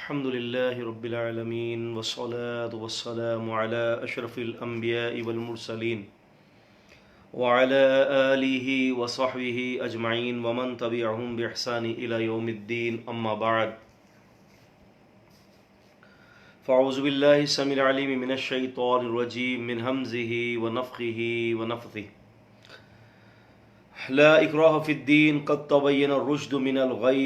الحمد لله رب العالمين والصلاة والسلام على أشرف الأنبياء والمرسلين وعلى آله وصحبه أجمعين ومن تبعهم بإحسان إلى يوم الدين أما بعد فأعوذ بالله السميع العليم من الشيطان الرجيم من همزه ونفخه ونفثه لا إكراه في الدين قد تبين الرشد من الغي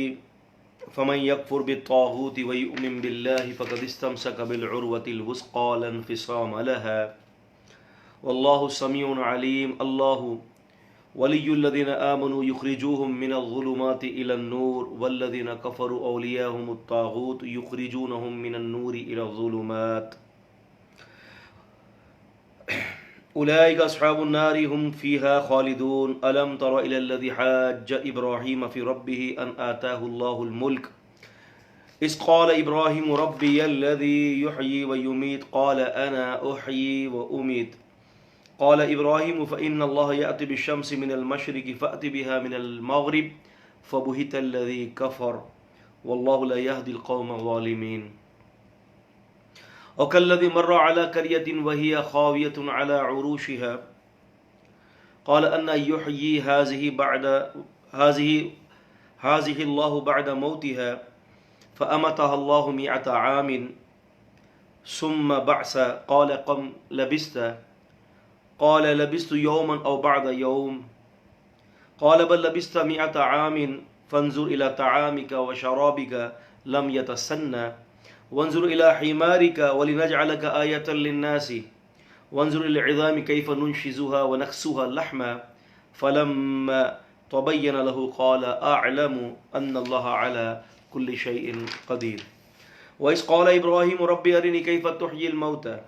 فمن يكفر بالطاغوت ويؤمن بالله فقد استمسك بالعروة الوثقى لا انفصام لها والله سميع عليم الله ولي الذين آمنوا يخرجوهم من الظلمات إلى النور والذين كفروا أولياءهم الطاغوت يخرجونهم من النور إلى الظلمات أولئك أصحاب النار هم فيها خالدون ألم تر إلى الذي حاج إبراهيم في ربه أن آتاه الله الملك إذ قال إبراهيم ربي الذي يحيي ويميت قال أنا أحيي وأميت قال إبراهيم فإن الله يأتي بالشمس من المشرق فأت بها من المغرب فبهت الذي كفر والله لا يهدي القوم الظالمين وكالذي مر على قرية وهي خاوية على عروشها قال أن يحيي هذه الله بعد موتها فأمتها الله 100 عام ثم بعث قال كم لبثت قال لبثت يوما أو بعد يوم قال بل لبثت 100 عام فانظر إلى طعامك وشرابك لم يتسنى وانظر إلى حمارك ولنجعلك آية للناس وانظر إلى العظام كيف ننشزها ونكسوها لحما فلما تبين له قال أعلم أن الله على كل شيء قدير وإذ قال إبراهيم ربي أرني كيف تحيي الموتى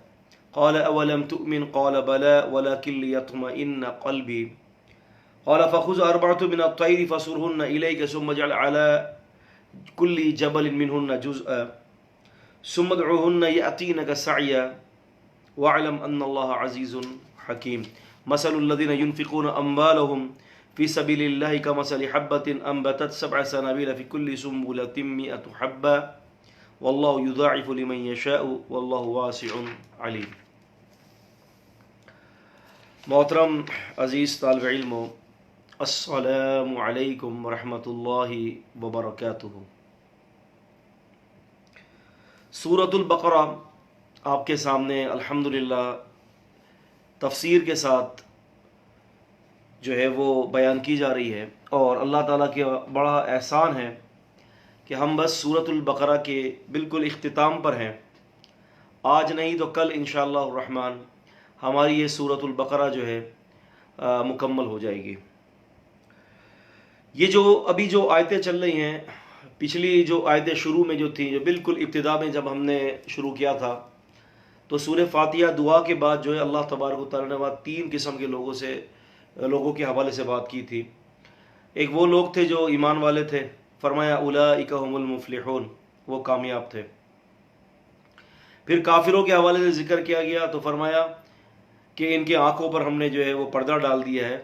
قال أولم تؤمن قال بلى ولكن ليطمئن قلبي قال فخذ 4 من الطير فصرهن إليك ثم اجعل على كل جبل منهن جزءا ثم ادعوهن يأتينك سعيا واعلم أن الله عزيز حكيم مثل الذين ينفقون أموالهم في سبيل الله كمثل حبة أنبتت 7 سنابل في كل سنبلة 100 حبة والله يضاعف لمن يشاء والله واسع عليم. محترم عزیز طالب علموں، السلام علیکم ورحمۃ اللہ وبرکاتہ. سورۃ البقرہ آپ کے سامنے الحمدللہ تفسیر کے ساتھ جو ہے وہ بیان کی جا رہی ہے، اور اللہ تعالیٰ کے بڑا احسان ہے کہ ہم بس سورۃ البقرہ کے بالکل اختتام پر ہیں. آج نہیں تو کل انشاءاللہ الرحمن ہماری یہ سورۃ البقرہ جو ہے مکمل ہو جائے گی. یہ جو ابھی جو آیتیں چل رہی ہیں، پچھلی جو آیتیں شروع میں جو تھیں، جو بالکل ابتدا میں جب ہم نے شروع کیا تھا تو سورہ فاتحہ دعا کے بعد جو ہے اللہ تبارک و تعالیٰ نے 3 قسم کے لوگوں کے حوالے سے بات کی تھی. ایک وہ لوگ تھے جو ایمان والے تھے، فرمایا اولئک هم المفلحون، وہ کامیاب تھے. پھر کافروں کے حوالے سے ذکر کیا گیا تو فرمایا کہ ان کی آنکھوں پر ہم نے جو ہے وہ پردہ ڈال دیا ہے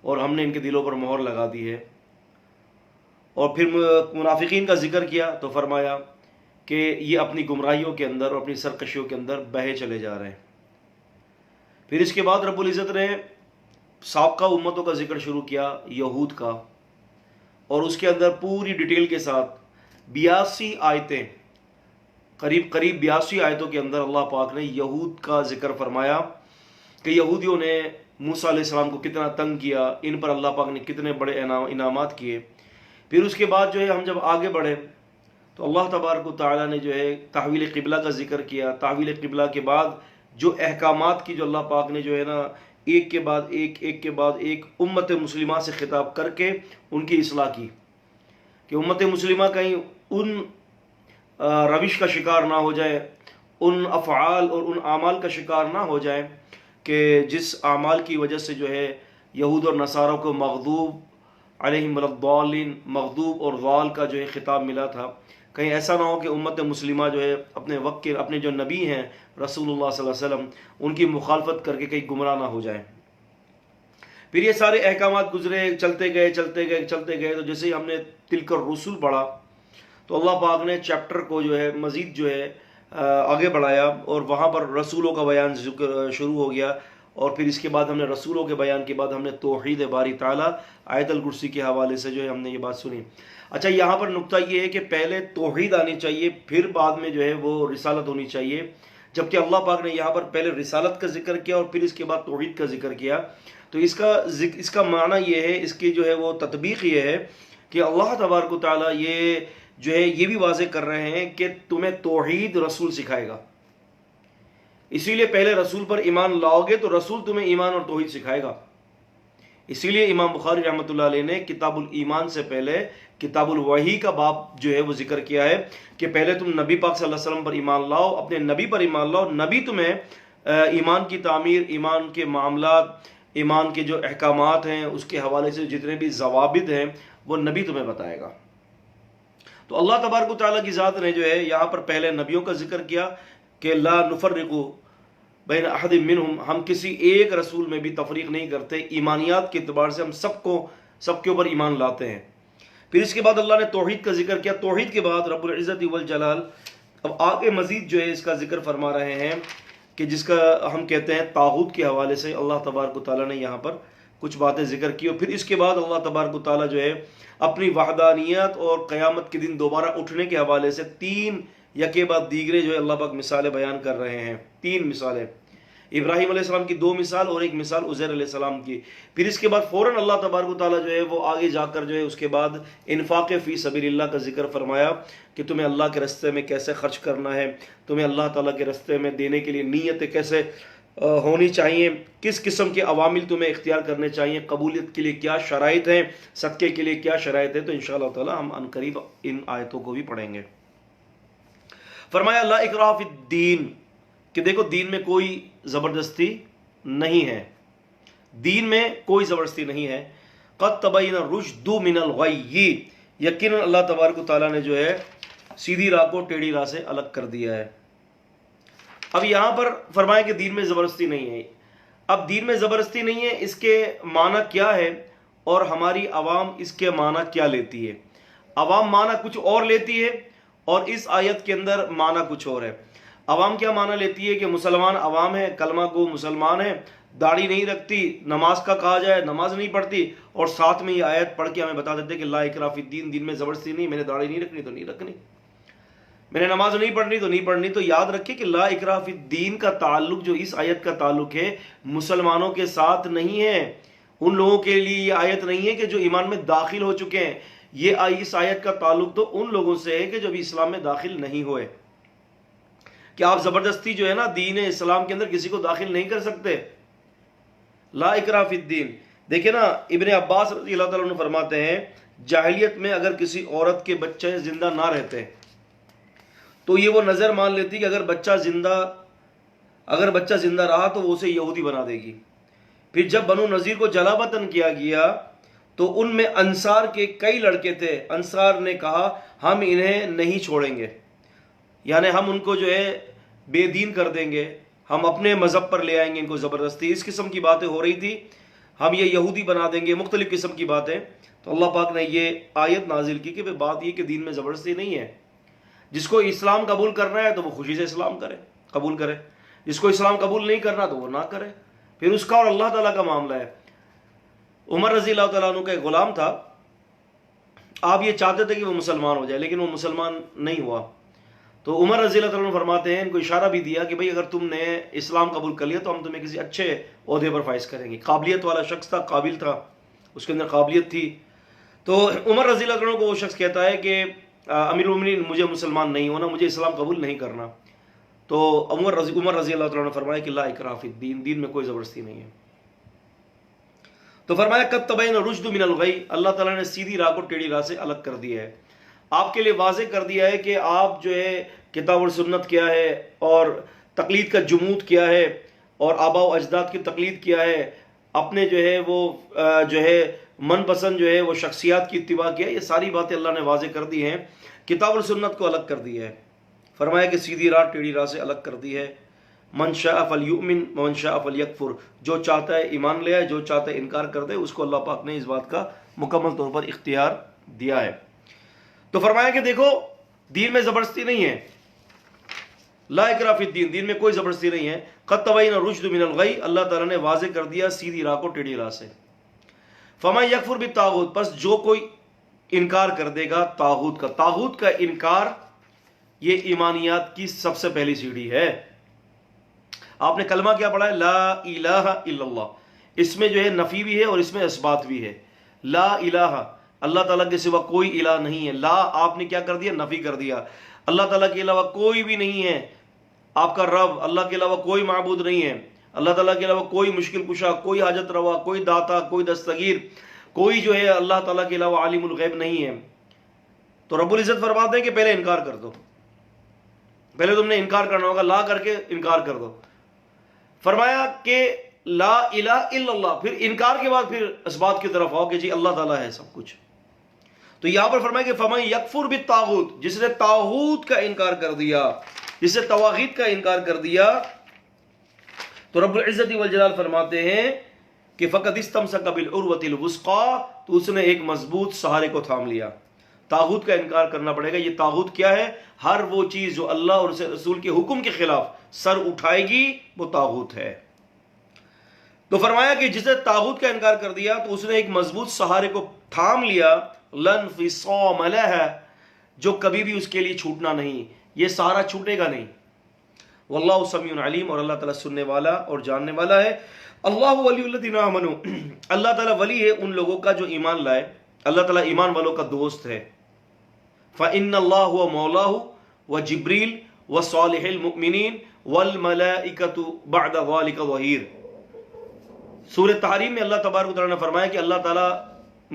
اور ہم نے ان کے دلوں پر مہر لگا دی ہے. اور پھر منافقین کا ذکر کیا تو فرمایا کہ یہ اپنی گمراہیوں کے اندر اور اپنی سرکشیوں کے اندر بہے چلے جا رہے ہیں. پھر اس کے بعد رب العزت نے سابقہ امتوں کا ذکر شروع کیا، یہود کا، اور اس کے اندر پوری ڈیٹیل کے ساتھ 82 آیتیں، قریب 82 آیتوں کے اندر اللہ پاک نے یہود کا ذکر فرمایا کہ یہودیوں نے موسیٰ علیہ السلام کو کتنا تنگ کیا، ان پر اللہ پاک نے کتنے بڑے انعامات کیے. پھر اس کے بعد جو ہے ہم جب آگے بڑھے تو اللہ تبارک و تعالیٰ نے جو ہے تحویل قبلہ کا ذکر کیا. تحویل قبلہ کے بعد جو احکامات کی جو اللہ پاک نے جو ہے نا ایک کے بعد ایک امت مسلمہ سے خطاب کر کے ان کی اصلاح کی کہ امت مسلمہ کہیں ان روش کا شکار نہ ہو جائے، ان افعال اور ان اعمال کا شکار نہ ہو جائے کہ جس اعمال کی وجہ سے جو ہے یہود اور نصارہ کو مغضوب علیہم الضالین، مغضوب اور ضال کا جو ہے خطاب ملا تھا. کہیں ایسا نہ ہو کہ امت مسلمہ جو ہے اپنے وقت کے اپنے جو نبی ہیں رسول اللہ صلی اللہ علیہ وسلم ان کی مخالفت کر کے کہیں گمراہ نہ ہو جائیں. پھر یہ سارے احکامات گزرے، چلتے گئے تو جیسے ہی ہم نے تلک الرسل پڑھا تو اللہ پاک نے چیپٹر کو جو ہے مزید جو ہے آگے بڑھایا اور وہاں پر رسولوں کا بیان شروع ہو گیا، اور پھر اس کے بعد ہم نے رسولوں کے بیان کے بعد ہم نے توحید باری تعالیٰ آیت الکرسی کے حوالے سے جو ہے ہم نے یہ بات سنی۔ اچھا، یہاں پر نقطہ یہ ہے کہ پہلے توحید آنی چاہیے، پھر بعد میں جو ہے وہ رسالت ہونی چاہیے، جبکہ اللہ پاک نے یہاں پر پہلے رسالت کا ذکر کیا اور پھر اس کے بعد توحید کا ذکر کیا۔ تو اس کا معنی یہ ہے، اس کی جو ہے وہ تطبیق یہ ہے کہ اللہ تبارک و تعالیٰ یہ جو ہے یہ بھی واضح کر رہے ہیں کہ تمہیں توحید رسول سکھائے گا، اسی لیے پہلے رسول پر ایمان لاؤ گے تو رسول تمہیں ایمان اور توحید سکھائے گا۔ اسی لیے امام بخاری رحمۃ اللہ علیہ نے کتاب الایمان سے پہلے کتاب الوحی کا باب جو ہے وہ ذکر کیا ہے کہ پہلے تم نبی پاک صلی اللہ علیہ وسلم پر ایمان لاؤ، اپنے نبی پر ایمان لاؤ، نبی تمہیں ایمان کی تعمیر، ایمان کے معاملات، ایمان کے جو احکامات ہیں اس کے حوالے سے جتنے بھی ضوابط ہیں وہ نبی تمہیں بتائے گا۔ تو اللہ تبارک و تعالیٰ کی ذات نے جو ہے یہاں پر پہلے نبیوں کا ذکر کیا کہ لا نفرق بین احد منہم، ہم کسی ایک رسول میں بھی تفریق نہیں کرتے، ایمانیات کے اعتبار سے ہم سب کے اوپر ایمان لاتے ہیں۔ پھر اس کے بعد اللہ نے توحید کا ذکر کیا، توحید کے بعد رب العزت والجلال اب آگے مزید جو ہے اس کا ذکر فرما رہے ہیں کہ جس کا ہم کہتے ہیں طاغوت کے حوالے سے اللہ تبارک و تعالیٰ نے یہاں پر کچھ باتیں ذکر کی، اور پھر اس کے بعد اللہ تبارک و تعالیٰ جو ہے اپنی وحدانیت اور قیامت کے دن دوبارہ اٹھنے کے حوالے سے تین یکے بعد دیگرے جو ہے اللہ پاک مثالیں بیان کر رہے ہیں، تین مثالیں، ابراہیم علیہ السلام کی 2 مثال اور ایک مثال عزیر علیہ السلام کی۔ پھر اس کے بعد فوراً اللہ تبارک و تعالیٰ جو ہے وہ آگے جا کر جو ہے اس کے بعد انفاق فی سبیل اللہ کا ذکر فرمایا کہ تمہیں اللہ کے راستے میں کیسے خرچ کرنا ہے، تمہیں اللہ تعالیٰ کے راستے میں دینے کے لیے نیتیں کیسے ہونی چاہیے، کس قسم کے عوامل تمہیں اختیار کرنے چاہیے، قبولیت کے لیے کیا شرائط ہیں، صدقے کے لیے کیا شرائط ہے۔ تو انشاءاللہ تعالیٰ ہم عنقریب ان آیتوں کو بھی پڑھیں گے۔ فرمایا لا اکراہ فی الدین، کہ دیکھو دین میں کوئی زبردستی نہیں ہے، دین میں کوئی زبردستی نہیں ہے۔ قد تبین الرشد من الغی، یقیناً اللہ تبارک و تعالیٰ نے جو ہے سیدھی راہ کو ٹیڑھی راہ سے الگ کر دیا ہے۔ اب یہاں پر فرمایا کہ دین میں زبردستی نہیں ہے۔ اب دین میں زبردستی نہیں ہے، اس کے معنی کیا ہے اور ہماری عوام اس کے معنی کیا لیتی ہے؟ عوام معنی کچھ اور لیتی ہے اور اس آیت کے اندر معنی کچھ اور ہے۔ عوام کیا معنی لیتی ہے کہ مسلمان عوام ہے، کلمہ گو مسلمان ہے، داڑھی نہیں رکھتی، نماز کا کہا جائے نماز نہیں پڑھتی، اور ساتھ میں یہ آیت پڑھ کے ہمیں بتا دیتے کہ لا اکراہ فی الدین، دین میں زبردستی نہیں، میں نے داڑھی نہیں رکھنی تو نہیں رکھنی، میں نے نماز نہیں پڑھنی تو نہیں پڑھنی۔ تو یاد رکھیں کہ لا اکراہ فی الدین کا تعلق، جو اس آیت کا تعلق ہے، مسلمانوں کے ساتھ نہیں ہے، ان لوگوں کے لیے یہ آیت نہیں ہے کہ جو ایمان میں داخل ہو چکے ہیں، یہ اس آیت کا تعلق تو ان لوگوں سے ہے کہ جو ابھی اسلام میں داخل نہیں ہوئے، کہ آپ زبردستی جو ہے نا دین اسلام کے اندر کسی کو داخل نہیں کر سکتے۔ لا اکراہ فی الدین، دیکھیں نا ابن عباس رضی اللہ تعالیٰ عنہ فرماتے ہیں جاہلیت میں اگر کسی عورت کے بچے زندہ نہ رہتے تو یہ وہ نظر مان لیتی کہ اگر بچہ زندہ رہا تو وہ اسے یہودی بنا دے گی۔ پھر جب بنو نذیر کو جلا وطن کیا گیا تو ان میں انصار کے کئی لڑکے تھے، انصار نے کہا ہم انہیں نہیں چھوڑیں گے، یعنی ہم ان کو جو ہے بے دین کر دیں گے، ہم اپنے مذہب پر لے آئیں گے ان کو زبردستی، اس قسم کی باتیں ہو رہی تھی، ہم یہ یہودی بنا دیں گے، مختلف قسم کی باتیں۔ تو اللہ پاک نے یہ آیت نازل کی کہ بات یہ کہ دین میں زبردستی نہیں ہے، جس کو اسلام قبول کرنا ہے تو وہ خوشی سے اسلام قبول کرے، جس کو اسلام قبول نہیں کرنا تو وہ نہ کرے، پھر اس کا اور اللہ تعالیٰ کا معاملہ ہے۔ عمر رضی اللہ تعالیٰ عنہ کا ایک غلام تھا، آپ یہ چاہتے تھے کہ وہ مسلمان ہو جائے لیکن وہ مسلمان نہیں ہوا، تو عمر رضی اللہ تعالیٰ عنہ فرماتے ہیں، ان کو اشارہ بھی دیا کہ بھئی اگر تم نے اسلام قبول کر لیا تو ہم تمہیں کسی اچھے عہدے پر فائز کریں گے، قابلیت والا شخص تھا، قابل تھا، اس کے اندر قابلیت تھی۔ تو عمر رضی اللہ عنہ کو وہ شخص کہتا ہے کہ امیر المومنین مجھے مسلمان نہیں ہونا، مجھے اسلام قبول نہیں کرنا، تو عمر رضی اللہ عنہ نے فرمایا کہ لا اکراہ فی الدین، دین میں کوئی زبردستی نہیں ہے۔ تو فرمایا قد تبین الرشد من الغی، اللہ تعالیٰ نے سیدھی راہ کو ٹیڑھی راہ سے الگ کر دیا ہے، آپ کے لیے واضح کر دیا ہے کہ آپ جو ہے کتاب اور سنت کیا ہے اور تقلید کا جمود کیا ہے اور آباء و اجداد کی تقلید کیا ہے، اپنے جو ہے وہ جو ہے من پسند جو ہے وہ شخصیات کی اتباع کیا ہے، یہ ساری باتیں اللہ نے واضح کر دی ہیں، کتاب اور سنت کو الگ کر دیا ہے، فرمایا کہ سیدھی راہ ٹیڑھی راہ سے الگ کر دی ہے۔ من شاء فلیؤمن ومن شاء فلیکفر، جو چاہتا ہے ایمان لے آئے، جو چاہتا ہے انکار کر دے، اس کو اللہ پاک نے اس بات کا مکمل طور پر اختیار دیا ہے۔ تو فرمایا کہ دیکھو دین میں زبردستی نہیں ہے، لا اکراہ فی الدین، دین میں کوئی زبردستی نہیں ہے. قد تبین الرشد من الغی، اللہ تعالیٰ نے واضح کر دیا سیدھی راہ کو ٹیڑھی راہ سے. فمن یکفر بالطاغوت، پس جو کوئی انکار کر دے گا طاغوت کا. طاغوت کا انکار یہ ایمانیات کی سب سے پہلی سیڑھی ہے. آپ نے کلمہ کیا پڑھا ہے؟ لا الہ الا اللہ. اس میں جو ہے نفی بھی ہے اور اس میں اثبات بھی ہے. لا الہ، اللہ تعالیٰ کے سوا کوئی الہ نہیں ہے. لا آپ نے کیا کر دیا؟ نفی کر دیا. اللہ تعالیٰ کے علاوہ کوئی بھی نہیں ہے آپ کا رب، اللہ کے علاوہ کوئی معبود نہیں ہے، اللہ تعالیٰ کے علاوہ کوئی مشکل کشا، کوئی حاجت روا، کوئی داتا، کوئی دستگیر، کوئی جو ہے اللہ تعالیٰ کے علاوہ عالم الغیب نہیں ہے. تو رب العزت فرماتے ہیں کہ پہلے انکار کر دو، پہلے تم نے انکار کرنا ہوگا، لا کر کے انکار کر دو. فرمایا کہ لا الہ الا اللہ، پھر انکار کے بعد پھر اس بات کی طرف آؤ کہ جی اللہ تعالیٰ ہے سب کچھ. تو یہاں پر فرمایا کہ فمن یکفر بالطاغوت، جس نے طاغوت کا انکار کر دیا، جس نے طواغیت کا انکار کر دیا، تو رب العزت والجلال فرماتے ہیں کہ فقد استمسک بالعروۃ الوثقی، تو اس نے ایک مضبوط سہارے کو تھام لیا. طاغوت کا انکار کرنا پڑے گا. یہ طاغوت کیا ہے؟ ہر وہ چیز جو اللہ اور اس رسول کے حکم کے خلاف سر اٹھائے گی وہ طاغوت ہے. تو فرمایا کہ جس نے طاغوت کا انکار کر دیا تو اس نے ایک مضبوط سہارے کو تھام لیا، لن فصام لہ، جو کبھی بھی اس کے لیے چھوٹنا نہیں، یہ سہارا چھوٹے گا نہیں. واللہ سمیع علیم، اور اللہ تعالیٰ سننے والا اور جاننے والا ہے. اللہ ولی الذین آمنوا، اللہ تعالیٰ ولی ہے ان لوگوں کا جو ایمان لائے. اللہ تعالیٰ ایمان والوں کا دوست ہے. فإن اللہ هو مولاه وجبریل وصالح المؤمنین والملائکۃ بعد ذلک ظہیر. سورہ تحریم میں اللہ تبارک و تعالیٰ نے فرمایا کہ اللہ تعالیٰ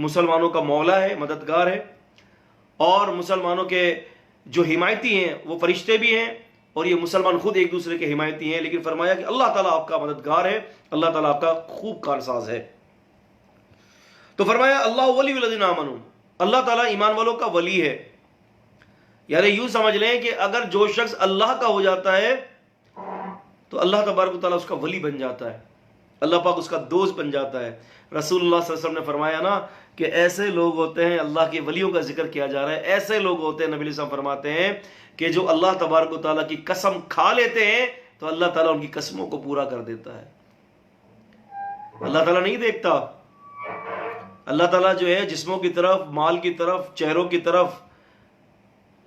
مسلمانوں کا مولا ہے، مددگار ہے، اور مسلمانوں کے جو حمایتی ہیں وہ فرشتے بھی ہیں، اور یہ مسلمان خود ایک دوسرے کے حمایتی ہیں. لیکن فرمایا کہ اللہ تعالیٰ آپ کا مددگار ہے، اللہ تعالیٰ آپ کا خوب کارساز ہے. تو فرمایا اللہ ولی الذین آمنوا، اللہ تعالیٰ ایمان والوں کا ولی ہے. یعنی یوں سمجھ لیں کہ اگر جو شخص اللہ کا ہو جاتا ہے تو اللہ تبارک و تعالیٰ اس کا ولی بن جاتا ہے، اللہ پاک اس کا دوست بن جاتا ہے. رسول اللہ صلی اللہ علیہ وسلم نے فرمایا نا کہ ایسے لوگ ہوتے ہیں، اللہ کے ولیوں کا ذکر کیا جا رہا ہے، ایسے لوگ ہوتے ہیں، نبی علیہ السلام فرماتے ہیں کہ جو اللہ تبارک و تعالیٰ کی قسم کھا لیتے ہیں تو اللہ تعالیٰ ان کی قسموں کو پورا کر دیتا ہے. اللہ تعالیٰ نہیں دیکھتا، اللہ تعالیٰ جو ہے جسموں کی طرف، مال کی طرف، چہروں کی طرف،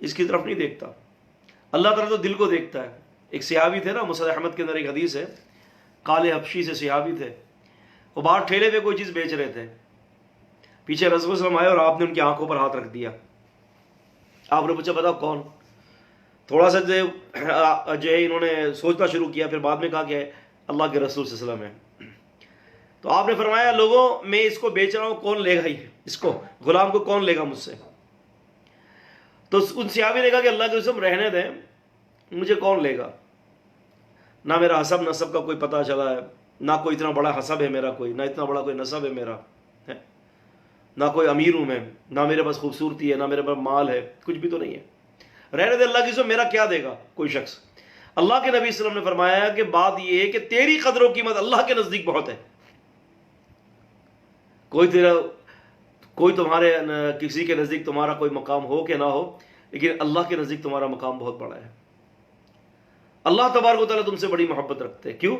اس کی طرف نہیں دیکھتا. اللہ تعالیٰ تو دل کو دیکھتا ہے. ایک صحابی تھے نا، مسند احمد کے اندر ایک حدیث ہے، کالے حبشی سے صحابی تھے، وہ باہر ٹھیلے پہ کوئی چیز بیچ رہے تھے. پیچھے رسول صلی اللہ علیہ وسلم آئے اور آپ نے ان کی آنکھوں پر ہاتھ رکھ دیا. آپ نے پوچھا بتاؤ کون؟ تھوڑا سا جو ہے انہوں نے سوچنا شروع کیا، پھر بعد میں کہا کہ اللہ کے رسول صلی اللہ علیہ وسلم ہے. تو آپ نے فرمایا لوگوں میں اس کو بیچ رہا ہوں، کون لے گا؟ یہ اس کو، غلام کو کون لے گا مجھ سے؟ تو ان صحابی نے کہا کہ اللہ کے رسول رہنے دیں، مجھے کون لے گا؟ نہ میرا حسب نسب کا کوئی پتہ چلا ہے، نہ کوئی اتنا بڑا حسب ہے میرا، کوئی نہ اتنا بڑا کوئی نسب ہے میرا، نہ کوئی امیر ہوں میں، نہ میرے پاس خوبصورتی ہے، نہ میرے پاس مال ہے، کچھ بھی تو نہیں ہے. رہنے دے، اللہ کی سو میرا کیا دے گا کوئی شخص. اللہ کے نبی صلی اللہ علیہ وسلم نے فرمایا کہ بات یہ ہے کہ تیری قدر و قیمت اللہ کے نزدیک بہت ہے. کوئی تمہارے کسی کے نزدیک تمہارا کوئی مقام ہو کہ نہ ہو، لیکن اللہ کے نزدیک تمہارا مقام بہت بڑا ہے. اللہ تبارک و تعالیٰ تم سے بڑی محبت رکھتے. کیوں؟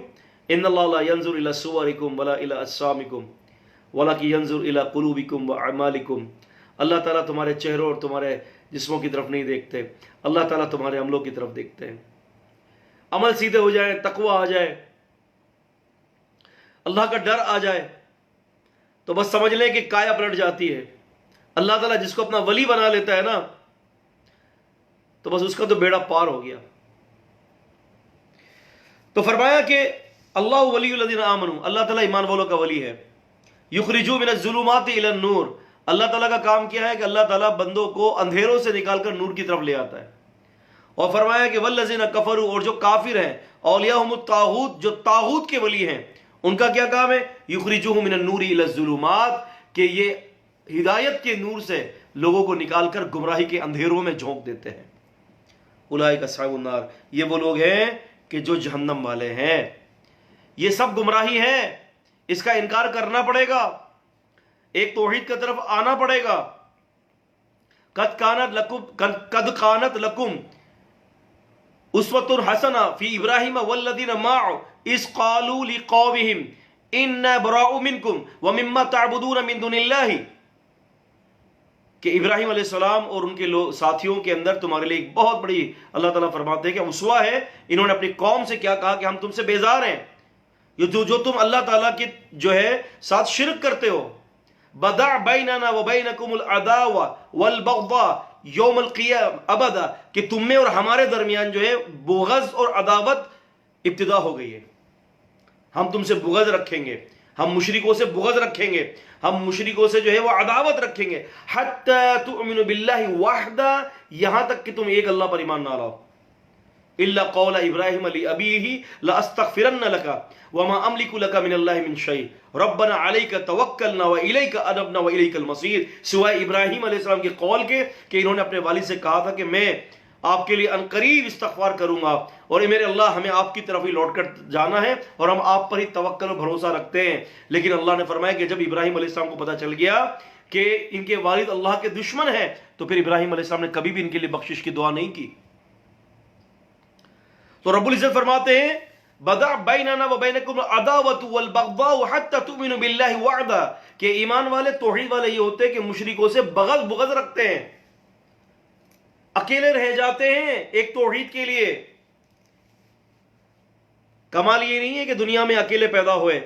ان اللہ لا ينظر الى صورکم ولا الى اجسامکم ولکن ينظر الى قلوبکم واعمالکم. اللہ تعالیٰ تمہارے چہروں اور تمہارے جسموں کی طرف نہیں دیکھتے، اللہ تعالیٰ تمہارے عملوں کی طرف دیکھتے ہیں. عمل سیدھے ہو جائے، تقوی آ جائے، اللہ کا ڈر آ جائے تو بس سمجھ لیں کہ کایا پلٹ جاتی ہے. اللہ تعالیٰ جس کو اپنا ولی بنا لیتا ہے نا تو بس اس کا تو بیڑا پار ہو گیا. تو فرمایا کہ اللہ ولی الذین آمنوا، اللہ تعالیٰ ایمان والوں کا ولی ہے. یخرجوا من الظلمات الی النور، اللہ تعالیٰ کا کام کیا ہے کہ اللہ تعالیٰ بندوں کو اندھیروں سے نکال کر نور کی طرف لے آتا ہے. اور فرمایا کہ والذین کفروا، اور جو کافر ہیں، اولیاءہم الطاغوت، جو طاغوت کے ولی ہیں، ان کا کیا کام ہے؟ یخرجوہم من النور الی الظلمات، کہ یہ ہدایت کے نور سے لوگوں کو نکال کر گمراہی کے اندھیروں میں جھونک دیتے ہیں. اولئک اصحاب النار، یہ وہ لوگ ہیں کہ جو جہنم والے ہیں. یہ سب گمراہی ہے، اس کا انکار کرنا پڑے گا، ایک توحید کی طرف آنا پڑے گا. قد کانت لکم اسوۃ حسنہ فی ابراہیم والذین معہ اذ قالوا لقومہم انا براء منکم ومما تعبدون من دون اللہ، کہ ابراہیم علیہ السلام اور ان کے ساتھیوں کے اندر تمہارے لیے ایک بہت بڑی، اللہ تعالیٰ فرماتے ہیں کہ اسوہ ہے، انہوں نے اپنی قوم سے کیا کہا کہ ہم تم سے بیزار ہیں، جو تم اللہ تعالیٰ کے جو ہے ساتھ شرک کرتے ہو. بدع بیننا وبینکم العداوہ والبغضاء یوم القیامہ ابدا، کہ تم میں اور ہمارے درمیان جو ہے بغض اور عداوت ابتدا ہو گئی ہے. ہم تم سے بغض رکھیں گے، ہم مشرکوں سے بغض رکھیں گے، ہم مشرکوں سے جو ہے وہ عداوت رکھیں گے، حتی تؤمنوا باللہ وحدہ، یہاں تک کہ تم ایک اللہ پر ایمان نہ لاؤ. الا قول ابراہیم لابیہ لاستغفرن لک وما املک لک من اللہ من شیء ربنا علیک توکلنا والیک انبنا والیک المصیر، سوائے ابراہیم علیہ السلام کے قول کے کہ انہوں نے اپنے والد سے کہا تھا کہ میں آپ کے لیے عنقریب استغفار کروں گا، اور میرے اللہ ہمیں آپ کی طرف ہی لوٹ کر جانا ہے اور ہم آپ پر ہی توکل و بھروسہ رکھتے ہیں. لیکن اللہ نے فرمایا کہ جب ابراہیم علیہ السلام کو پتہ چل گیا کہ ان کے والد اللہ کے دشمن ہیں، تو پھر ابراہیم علیہ السلام نے کبھی بھی ان کے لیے بخشش کی دعا نہیں کی. تو رب العزت فرماتے ہیں بدع بیننا وبینکم العداوۃ والبغضاء حتی تؤمنوا باللہ وحدہ، کہ ایمان والے توحید والے یہ ہوتے ہیں کہ مشرکوں سے بغض رکھتے ہیں، اکیلے رہ جاتے ہیں ایک توحید کے لیے. کمال یہ نہیں ہے کہ دنیا میں اکیلے پیدا ہوئے،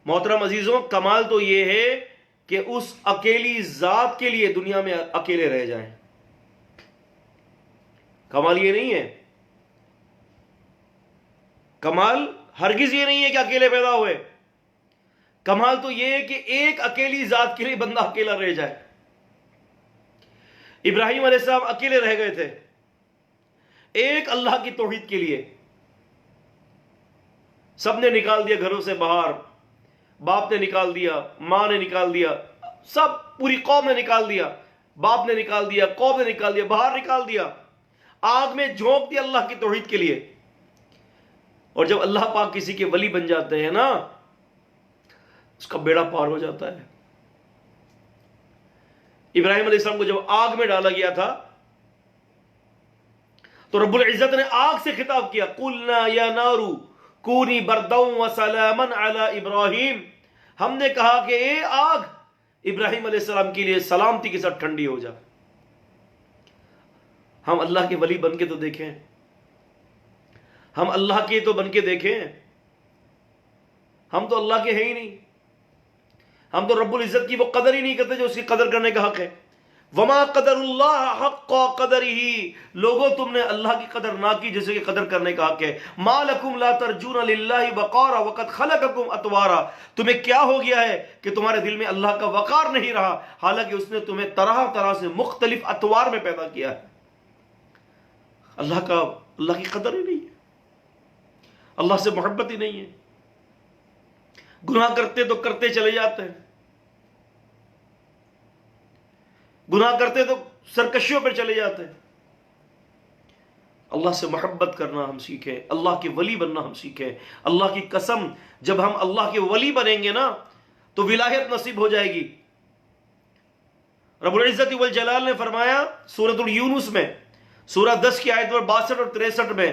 محترم عزیزوں، کمال تو یہ ہے کہ اس اکیلی ذات کے لیے دنیا میں اکیلے رہ جائیں. کمال یہ نہیں ہے، کمال ہرگز یہ نہیں ہے کہ اکیلے پیدا ہوئے، کمال تو یہ ہے کہ ایک اکیلی ذات کے لیے بندہ اکیلا رہ جائے. ابراہیم علیہ السلام اکیلے رہ گئے تھے ایک اللہ کی توحید کے لیے. سب نے نکال دیا گھروں سے باہر، باپ نے نکال دیا، ماں نے نکال دیا، سب پوری قوم نے نکال دیا، باپ نے نکال دیا، قوم نے نکال دیا، باہر نکال دیا، آگ میں جھونک دیا اللہ کی توحید کے لیے. اور جب اللہ پاک کسی کے ولی بن جاتے ہیں نا، اس کا بیڑا پار ہو جاتا ہے. ابراہیم علیہ السلام کو جب آگ میں ڈالا گیا تھا تو رب العزت نے آگ سے خطاب کیا، قلنا یا نار کونی بردا وسلاما علی ابراہیم، ہم نے کہا کہ اے آگ ابراہیم علیہ السلام کے لیے سلامتی کے ساتھ ٹھنڈی ہو جا. ہم اللہ کے ولی بن کے تو دیکھیں، ہم اللہ کے تو بن کے دیکھیں، ہم تو اللہ کے ہیں ہی نہیں. ہم تو رب العزت کی وہ قدر ہی نہیں کرتے جو اس کی قدر کرنے کا حق ہے. وما قدر اللہ حق قدرہ، لوگوں تم نے اللہ کی قدر نہ کی جیسے کہ قدر کرنے کا حق ہے. ما لکم لا ترجون للہ وقارا وقد خلقکم اطوارا، تمہیں کیا ہو گیا ہے کہ تمہارے دل میں اللہ کا وقار نہیں رہا، حالانکہ اس نے تمہیں طرح طرح سے مختلف اطوار میں پیدا کیا ہے. اللہ کی قدر ہی نہیں ہے، اللہ سے محبت ہی نہیں ہے. گناہ کرتے تو کرتے چلے جاتے ہیں، گناہ کرتے تو سرکشیوں پر چلے جاتے ہیں. اللہ سے محبت کرنا ہم سیکھیں، اللہ کے ولی بننا ہم سیکھیں. اللہ کی قسم، جب ہم اللہ کے ولی بنیں گے نا تو ولایت نصیب ہو جائے گی. رب العزت والجلال نے فرمایا سورۃ یونس میں، سورہ 10 کی آیت نمبر 62 اور 63 میں،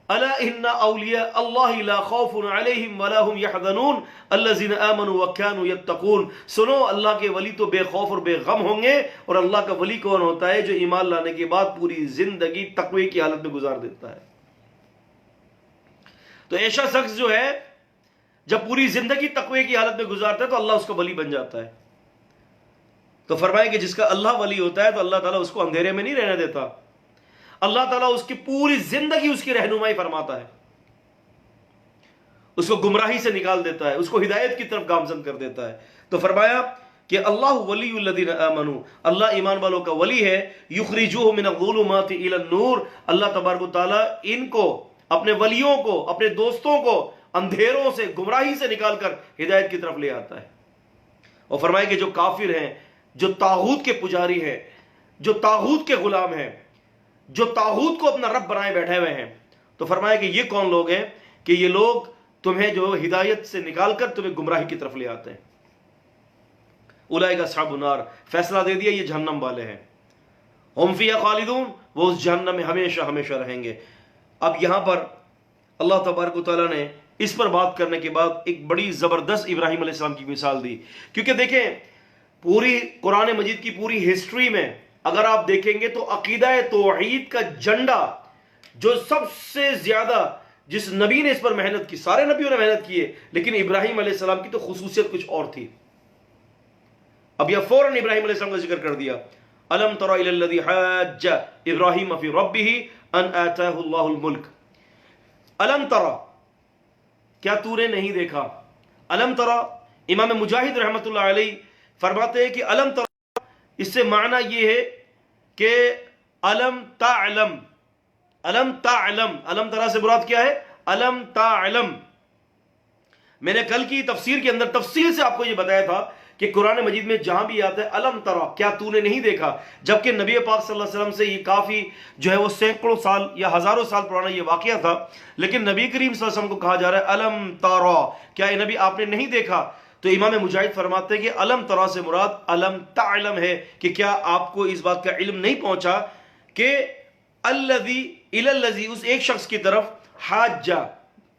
الا ان اولیاء اللہ لا خوف علیہم ولا هم يحزنون الذين آمنوا وكانوا يتقون. سنو، اللہ کے ولی تو بے خوف اور بے غم ہوں گے. اور اللہ کا ولی کون ہوتا ہے؟ جو ایمان لانے کے بعد پوری زندگی تقوی کی حالت میں گزار دیتا ہے. تو ایسا شخص جو ہے جب پوری زندگی تقوی کی حالت میں گزارتا ہے تو اللہ اس کا ولی بن جاتا ہے. تو فرمایا کہ جس کا اللہ ولی ہوتا ہے تو اللہ تعالیٰ اس کو اندھیرے میں نہیں رہنے دیتا، اللہ تعالیٰ اس کی پوری زندگی اس کی رہنمائی فرماتا ہے، اس کو گمراہی سے نکال دیتا ہے، اس کو ہدایت کی طرف گامزن کر دیتا ہے. تو فرمایا کہ اللہ ولی الذین آمنوا، اللہ ایمان والوں کا ولی ہے، یخرجوہم من الظلمات الی النور، اللہ تبارک و تعالیٰ ان کو، اپنے ولیوں کو، اپنے دوستوں کو اندھیروں سے، گمراہی سے نکال کر ہدایت کی طرف لے آتا ہے. اور فرمایا کہ جو کافر ہیں، جو طاغوت کے پجاری ہیں، جو طاغوت کے غلام ہیں، جو طاغوت کو اپنا رب بنائے بیٹھے ہوئے ہیں، تو فرمایا کہ یہ کون لوگ ہیں کہ یہ لوگ تمہیں جو ہدایت سے نکال کر تمہیں گمراہی کی طرف لے آتے ہیں. اولئک اصحاب النار، فیصلہ دے دیا یہ جہنم والے ہیں، ہم فیہا خالدون، وہ اس جہنم میں ہمیشہ ہمیشہ رہیں گے۔ اب یہاں پر اللہ تبارک و تعالیٰ نے اس پر بات کرنے کے بعد ایک بڑی زبردست ابراہیم علیہ السلام کی مثال دی، کیونکہ دیکھیں پوری قرآن مجید کی پوری ہسٹری میں اگر آپ دیکھیں گے تو عقیدہ توحید کا جھنڈا جو سب سے زیادہ جس نبی نے اس پر محنت کی، سارے نبیوں نے محنت کی ہے، لیکن ابراہیم علیہ السلام کی تو خصوصیت کچھ اور تھی۔ اب یہ فوراً ابراہیم علیہ السلام کا ذکر کر دیا، الم تر الی الذی حاج ابراہیم فی ربہ ان آتاہ اللہ الملک، الم ترا، کیا تو نے نہیں دیکھا؟ الم ترا، امام مجاہد رحمۃ اللہ علیہ فرماتے ہیں کہ الم ترا اس سے معنی یہ ہے کہ الم تعلم، الم تعلم، الم ترا سے مراد کیا ہے؟ الم تعلم۔ میں نے کل کی تفسیر کے اندر تفصیل سے آپ کو یہ بتایا تھا کہ قرآن مجید میں جہاں بھی آتا ہے الم ترا، کیا تو نے نہیں دیکھا، جبکہ نبی پاک صلی اللہ علیہ وسلم سے یہ کافی جو ہے وہ سینکڑوں سال یا ہزاروں سال پرانا یہ واقعہ تھا، لیکن نبی کریم صلی اللہ علیہ وسلم کو کہا جا رہا ہے الم ترا، کیا اے نبی آپ نے نہیں دیکھا؟ تو امام مجاہد فرماتے ہیں کہ الم ترا سے مراد الم تعلم ہے، کہ کیا آپ کو اس بات کا علم نہیں پہنچا کہ الذی الی الذی، اس ایک شخص کی طرف، حاجہ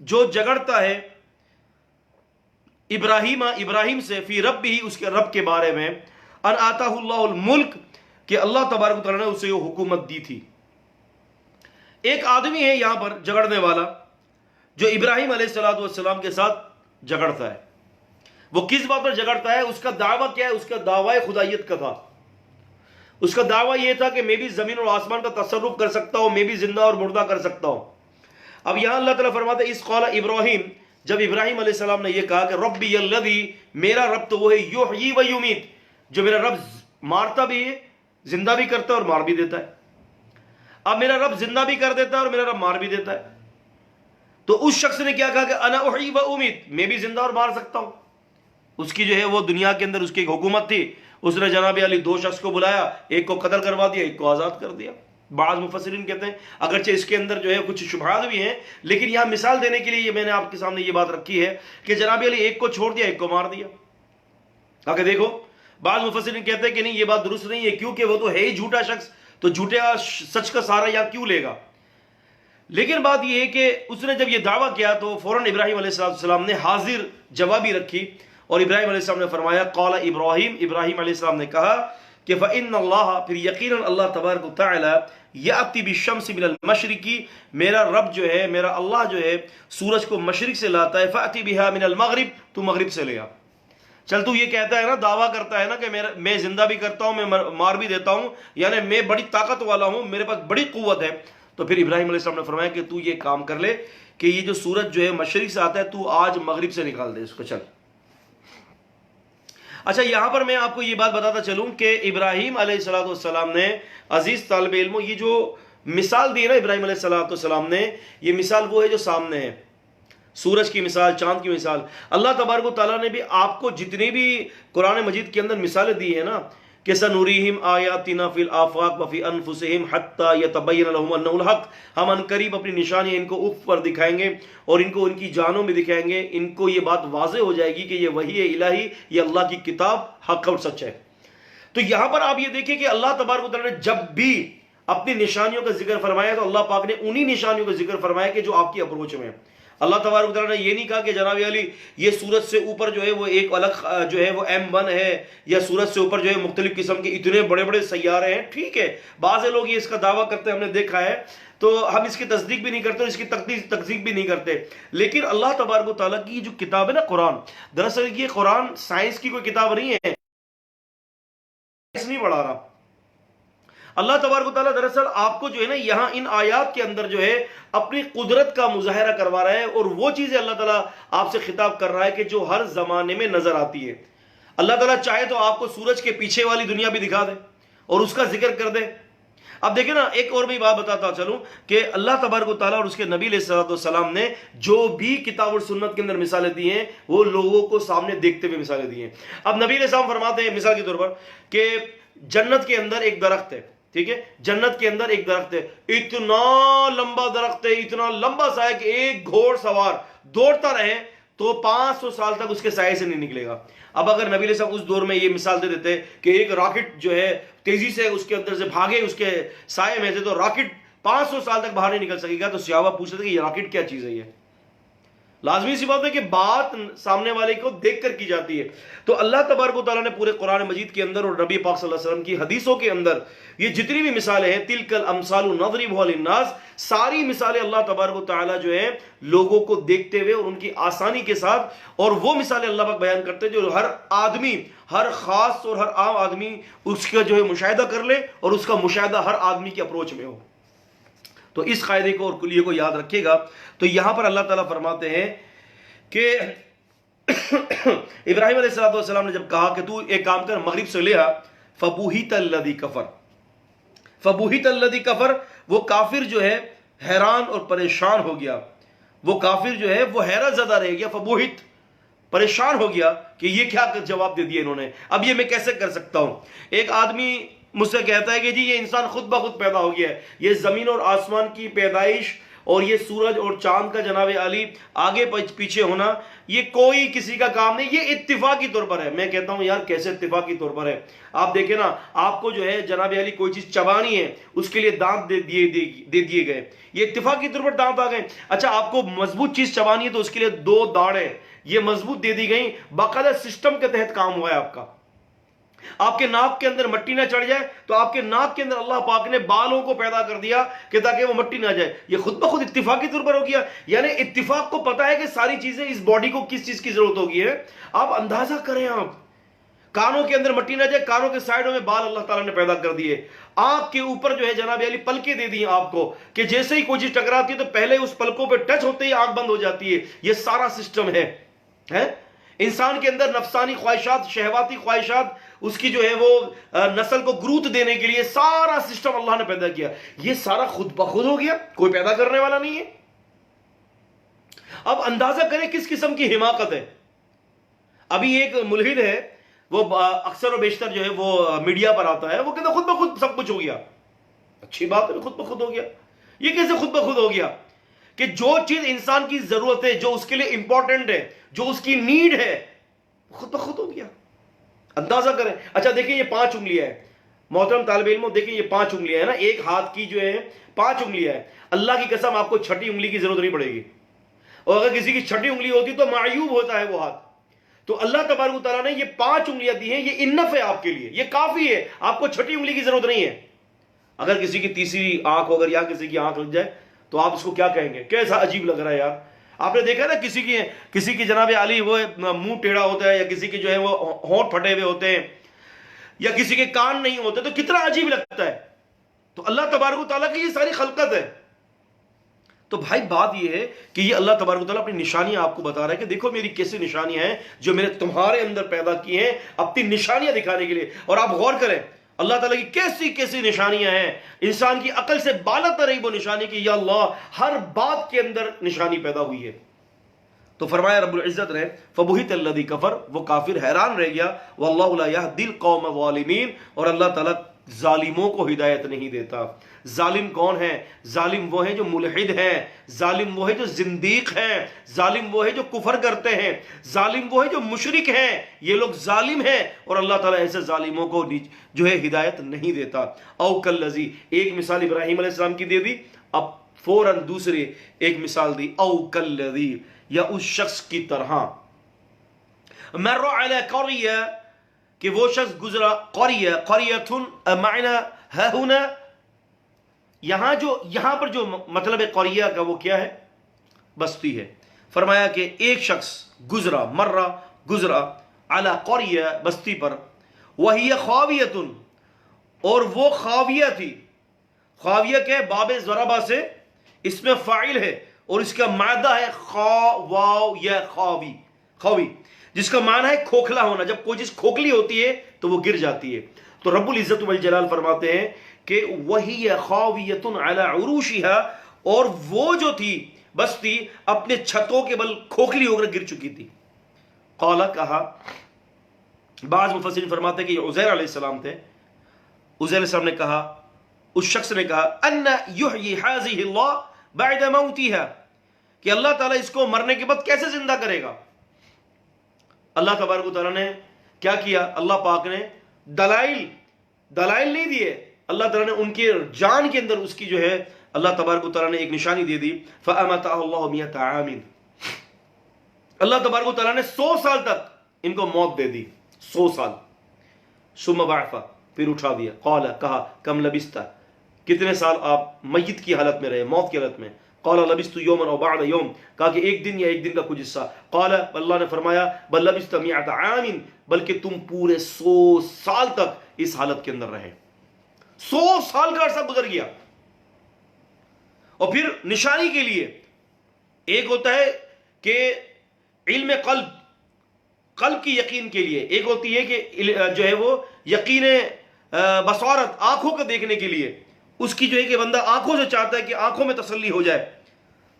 جو جگڑتا ہے، ابراہیم سے، فی رب ہی، اس کے رب کے بارے میں، ان آتاہ اللہ الملک، کہ اللہ تبارک و تعالیٰ نے اسے وہ حکومت دی تھی۔ ایک آدمی ہے یہاں پر جگڑنے والا جو ابراہیم علیہ السلام کے ساتھ جگڑتا ہے، وہ کس بات پر جگڑتا ہے؟ اس کا دعویٰ کیا ہے؟ اس کا دعویٰ خدائیت کا تھا، اس کا دعویٰ یہ تھا کہ میں بھی زمین اور آسمان کا تصرف کر سکتا ہوں، میں بھی زندہ اور مردہ کر سکتا ہوں۔ اب یہاں اللہ تعالیٰ فرماتا ہے اس قال ابراہیم، جب ابراہیم علیہ السلام نے یہ کہا کہ ربی الذی، میرا رب تو وہ ہے، یحیی و یمیت، جو میرا رب مارتا بھی ہے، زندہ بھی کرتا ہے اور مار بھی دیتا ہے۔ اب میرا رب زندہ بھی کر دیتا ہے اور میرا رب مار بھی دیتا ہے، تو اس شخص نے کیا کہا کہ انا احیی و امیت، میں بھی زندہ اور مار سکتا ہوں۔ اس کی جو ہے وہ دنیا کے اندر اس کی ایک حکومت تھی، اس نے جناب علی دو شخص کو بلایا، ایک کو قتل کروا دیا، ایک کو آزاد کر دیا۔ بعض مفسرین کہتے ہیں اگرچہ اس کے اندر جو ہے کچھ شبہات بھی ہیں، لیکن یہاں مثال دینے کے لیے میں نے آپ کے سامنے یہ بات رکھی ہے کہ جناب علی ایک کو چھوڑ دیا، ایک کو مار دیا۔ آگے دیکھو، بعض مفسرین کہتے ہیں کہ نہیں یہ بات درست نہیں ہے، کیونکہ وہ تو ہے ہی جھوٹا شخص، تو جھوٹے سچ کا سہارا یہاں کیوں لے گا؟ لیکن بات یہ ہے کہ اس نے جب یہ دعویٰ کیا تو فوراً ابراہیم علیہ السلام نے حاضر جوابی رکھی، اور ابراہیم علیہ السلام نے فرمایا قال ابراہیم، ابراہیم علیہ السلام نے کہا کہ فإن اللہ، پھر یقیناً اللہ تبارک و تعالی، یأتی بالشمس من المشرق، میرا رب جو ہے، میرا اللہ جو ہے سورج کو مشرق سے لاتا ہے، فأتی بها من المغرب، تو مغرب سے لے آ۔ چل تو یہ کہتا ہے نا، دعویٰ کرتا ہے نا کہ میں زندہ بھی کرتا ہوں، میں مار بھی دیتا ہوں، یعنی میں بڑی طاقت والا ہوں، میرے پاس بڑی قوت ہے، تو پھر ابراہیم علیہ السلام نے فرمایا کہ تو یہ کام کر لے کہ یہ جو سورج جو ہے مشرق سے آتا ہے، تو آج مغرب سے نکال دے اس کو، چل۔ اچھا یہاں پر میں آپ کو یہ بات بتاتا چلوں کہ ابراہیم علیہ السلام نے، عزیز طالب علموں، یہ جو مثال دی ہے نا ابراہیم علیہ السلام نے، یہ مثال وہ ہے جو سامنے ہے، سورج کی مثال، چاند کی مثال۔ اللہ تبارک و تعالیٰ نے بھی آپ کو جتنی بھی قرآن مجید کے اندر مثالیں دی ہیں نا، کہ سنوریہم آیاتنا فی الآفاق وفی انفسہم حتی یتبین لہم انہ الحق، ہم ان قریب اپنی نشانی ان کو افق پر دکھائیں گے اور ان کو ان کی جانوں میں دکھائیں گے، ان کو یہ بات واضح ہو جائے گی کہ یہ وحی الہی، یہ اللہ کی کتاب حق اور سچ ہے۔ تو یہاں پر آپ یہ دیکھیں کہ اللہ تبارک و تعالیٰ نے جب بھی اپنی نشانیوں کا ذکر فرمایا تو اللہ پاک نے انہی نشانیوں کا ذکر فرمایا کہ جو آپ کی اپروچ میں ہے۔ اللہ تبارک و تعالیٰ نے یہ نہیں کہا کہ جناب علی یہ سورج سے اوپر جو ہے وہ ایک الگ جو ہے وہ M1 ہے، یا سورج سے اوپر جو ہے مختلف قسم کے اتنے بڑے بڑے سیارے ہیں، ٹھیک ہے، بعض لوگ یہ اس کا دعویٰ کرتے ہیں، ہم نے دیکھا ہے، تو ہم اس کی تصدیق بھی نہیں کرتے اور اس کی تکذیب بھی نہیں کرتے، لیکن اللہ تبارک و تعالیٰ کی جو کتاب ہے نا قرآن، دراصل یہ قرآن سائنس کی کوئی کتاب نہیں ہے، نہیں پڑھا رہا۔ اللہ تبارک و تعالیٰ دراصل آپ کو جو ہے نا یہاں ان آیات کے اندر جو ہے اپنی قدرت کا مظاہرہ کروا رہا ہے، اور وہ چیزیں اللہ تعالیٰ آپ سے خطاب کر رہا ہے کہ جو ہر زمانے میں نظر آتی ہے۔ اللہ تعالیٰ چاہے تو آپ کو سورج کے پیچھے والی دنیا بھی دکھا دے اور اس کا ذکر کر دے۔ اب دیکھیں نا، ایک اور بھی بات بتاتا چلوں کہ اللہ تبارک و تعالیٰ اور اس کے نبی علیہ السلام نے جو بھی کتاب اور سنت کے اندر مثالیں دی ہیں، وہ لوگوں کو سامنے دیکھتے ہوئے مثالیں دی ہیں۔ اب نبی علیہ السلام فرماتے ہیں مثال کے طور پر کہ جنت کے اندر ایک درخت ہے، ٹھیک ہے، جنت کے اندر ایک درخت ہے، اتنا لمبا درخت ہے، اتنا لمبا سا ہے کہ ایک گھوڑ سوار دوڑتا رہے تو 500 سال تک اس کے سائے سے نہیں نکلے گا. اب اگر نبی علیہ السلام اس دور میں یہ مثال دے دیتے کہ ایک راکٹ جو ہے تیزی سے اس کے اندر سے بھاگے اس کے سائے میں سے، تو راکٹ 500 سال تک باہر نہیں نکل سکے گا. تو صحابہ پوچھتے تھے کہ یہ راکٹ کیا چیز ہے؟ یہ لازمی سی بات ہے کہ بات سامنے والے کو دیکھ کر کی جاتی ہے. تو اللہ تبارک و تعالیٰ نے پورے قرآن مجید کے اندر اور نبی پاک صلی اللہ علیہ وسلم کی حدیثوں کے اندر یہ جتنی بھی مثالیں ہیں، تلک الامثال نضربها للناس، ساری مثالیں اللہ تبارک و تعالیٰ جو ہے لوگوں کو دیکھتے ہوئے اور ان کی آسانی کے ساتھ، اور وہ مثالیں اللہ پاک بیان کرتے ہیں جو ہر آدمی، ہر خاص اور ہر عام آدمی اس کا جو ہے مشاہدہ کر لے اور اس کا مشاہدہ ہر آدمی کے اپروچ میں ہو. تو اس قاعدے کو اور کلیے کو یاد رکھیے گا. تو یہاں پر اللہ تعالیٰ فرماتے ہیں کہ ابراہیم علیہ السلام نے جب کہا کہ تو ایک کام کر، مغرب سے لے آ، فبوہت الذی کفر. فبوہت الذی کفر، وہ کافر جو ہے حیران اور پریشان ہو گیا، وہ کافر جو ہے وہ حیرت زدہ رہ گیا. فبوہت، پریشان ہو گیا کہ یہ کیا جواب دے دیا انہوں نے، اب یہ میں کیسے کر سکتا ہوں. ایک آدمی مجھ سے کہتا ہے کہ جی یہ انسان خود بخود پیدا ہو گیا ہے، یہ زمین اور آسمان کی پیدائش اور یہ سورج اور چاند کا جناب علی آگے پیچھے ہونا، یہ کوئی کسی کا کام نہیں، یہ اتفاقی طور پر ہے. میں کہتا ہوں یار کیسے اتفاقی طور پر ہے؟ آپ دیکھیں نا، آپ کو جو ہے جناب علی کوئی چیز چبانی ہے، اس کے لیے دانت دے دیے گئے، یہ اتفاقی طور پر دانت آ گئے. اچھا آپ کو مضبوط چیز چبانی ہے تو اس کے لیے 2 داڑیں یہ مضبوط دے دی گئی، باقاعدہ سسٹم کے تحت کام ہوا ہے آپ کا. آپ کے ناک کے اندر مٹی نہ چڑھ جائے تو آپ کے ناک کے اندر اللہ پاک نے بالوں کو پیدا کر دیا کہ تاکہ وہ مٹی نہ جائے. یہ خود بخود اتفاقی طور پر ہو گیا. یعنی اتفاق کو پتا ہے کہ ساری چیزیں اس باڈی کو کس چیز کی ضرورت ہوگی ہے. آپ اندازہ کریں، آپ کانوں کے اندر مٹی نہ جائے، کانوں کے سائیڈوں میں بال اللہ تعالیٰ نے پیدا کر دیے. آنکھ کے اوپر جو ہے جناب علی پلکیں دے دی آپ کو کہ جیسے ہی کوئی چیز ٹکراتی ہے تو پہلے اس پلکوں پہ ٹچ ہوتے ہی آنکھ بند ہو جاتی ہے. یہ سارا سسٹم ہے. انسان کے اندر نفسانی خواہشات، شہواتی خواہشات، اس کی جو ہے وہ نسل کو گروتھ دینے کے لیے سارا سسٹم اللہ نے پیدا کیا. یہ سارا خود بخود ہو گیا، کوئی پیدا کرنے والا نہیں ہے. اب اندازہ کریں کس قسم کی حماقت ہے. ابھی ایک ملحد ہے، وہ اکثر و بیشتر جو ہے وہ میڈیا پر آتا ہے، وہ کہتا خود بخود سب کچھ ہو گیا. اچھی بات ہے، خود بخود ہو گیا. یہ کیسے خود بخود ہو گیا کہ جو چیز انسان کی ضرورت ہے، جو اس کے لیے امپورٹنٹ ہے، جو اس کی نیڈ ہے، خود بخود ہو گیا. اندازہ کریں. اچھا دیکھیں یہ 5 انگلیاں ہیں، محترم طالب علموں دیکھیں یہ 5 انگلیاں ہیں نا، ایک ہاتھ کی جو ہے 5 انگلیاں ہیں. اللہ کی قسم آپ کو 6ٹھی انگلی کی ضرورت نہیں پڑے گی، اور اگر کسی کی 6ٹھی انگلی ہوتی تو معیوب ہوتا ہے وہ ہاتھ. تو اللہ تبارک و تعالیٰ نے یہ 5 انگلیاں دی ہیں، یہ انف ہے آپ کے لیے، یہ کافی ہے، آپ کو 6ٹھی انگلی کی ضرورت نہیں ہے. اگر کسی کی تیسری آنکھ ہو، اگر یہاں کسی کی آنکھ لگ جائے تو آپ اس کو کیا کہیں گے؟ کیسا عجیب لگ رہا ہے یار. آپ نے دیکھا نا کسی کی جناب علی وہ منہ ٹیڑھا ہوتا ہے، یا کسی کے جو ہے وہ ہونٹ پھٹے ہوئے ہوتے ہیں، یا کسی کے کان نہیں ہوتے، تو کتنا عجیب لگتا ہے. تو اللہ تبارک و تعالیٰ کی یہ ساری خلقت ہے. تو بھائی بات یہ ہے کہ یہ اللہ تبارک و تعالیٰ اپنی نشانیاں آپ کو بتا رہا ہے کہ دیکھو میری کیسی نشانیاں ہیں جو میں نے تمہارے اندر پیدا کی ہیں اپنی نشانیاں دکھانے کے لیے. اور آپ غور کریں اللہ تعالیٰ کی کیسی کیسی نشانیاں ہیں، انسان کی عقل سے بالاتر رہی وہ نشانی کہ یا اللہ ہر بات کے اندر نشانی پیدا ہوئی ہے. تو فرمایا رب العزت نے فبہت الذی کفر، وہ کافر حیران رہ گیا. واللہ لا یہدی القوم الظالمین، اور اللہ تعالیٰ ظالموں کو ہدایت نہیں دیتا. ظالم کون ہے؟ ظالم وہ ہیں جو ملحد ہیں، ظالم وہ ہے جو زندیق ہیں، ظالم وہ ہے جو کفر کرتے ہیں، ظالم وہ ہے جو مشرک ہیں. یہ لوگ ظالم ہیں اور اللہ تعالیٰ ایسے ظالموں کو جو ہے ہدایت نہیں دیتا. او کالذی، ایک مثال ابراہیم علیہ السلام کی دے دی، اب فوراً دوسری ایک مثال دی. او کالذی، یا اس شخص کی طرح، مر علی قریہ، کہ وہ شخص گزرا، قریہ قریۃ معنی ہا ہنا، یہاں پر جو مطلب ہے قریہ کا وہ کیا ہے؟ بستی ہے. فرمایا کہ ایک شخص گزرا، مرہ گزرا، علی قریہ بستی پر، وہی خاویۃ، اور وہ خاویہ تھی. خاویہ کے باب ضربہ سے اس میں فاعل ہے اور اس کا مادہ ہے خا واو یا خاوی، خاوی جس کا معنی ہے کھوکھلا ہونا. جب کوئی چیز کھوکھلی ہوتی ہے تو وہ گر جاتی ہے. تو رب العزت والجلال فرماتے ہیں کہ وہی خاویۃ علی عروشها، اور وہ جو تھی بستی اپنے چھتوں کے بل کھوکھلی ہو کر گر چکی تھی. قال، کہا، بعض مفسرین فرماتے ہیں کہ یہ عزیر علیہ السلام تھے. عزیر علیہ السلام نے کہا، اس شخص نے کہا، ان یحیی هذه اللہ بعد موتها، کہ اللہ تعالیٰ اس کو مرنے کے بعد کیسے زندہ کرے گا. اللہ تبارک و تعالیٰ نے کیا کیا؟ اللہ پاک نے دلائل نہیں دیے، اللہ تعالیٰ نے ان کے جان کے اندر اس کی جو ہے اللہ تبارک و تعالیٰ نے ایک نشانی دے دی. فَأَمَتَهُ اللَّهُ مِئَةَ عَامٍ، اللہ تبارک و تعالیٰ نے 100 سال تک ان کو موت دے دی، 100 سال. ثم بعث، پھر اٹھا دیا. قال، کہا، کم لبثت، کتنے سال آپ میت کی حالت میں رہے، موت کی حالت میں؟ قال لبثت یوما او بعد یوم، کہا کہ ایک دن یا ایک دن کا کچھ حصہ. قال، اللہ نے فرمایا بل لبثت 100 عام، بلکہ تم پورے 100 سال تک اس حالت کے اندر رہے. 100 سال کا عرصہ گزر گیا. اور پھر نشانی کے لیے ایک ہوتا ہے کہ علم قلب کی یقین کے لیے، ایک ہوتی ہے کہ جو ہے وہ یقین بصارت، آنکھوں کو دیکھنے کے لیے، اس کی جو ہے کہ بندہ آنکھوں سے چاہتا ہے کہ آنکھوں میں تسلی ہو جائے.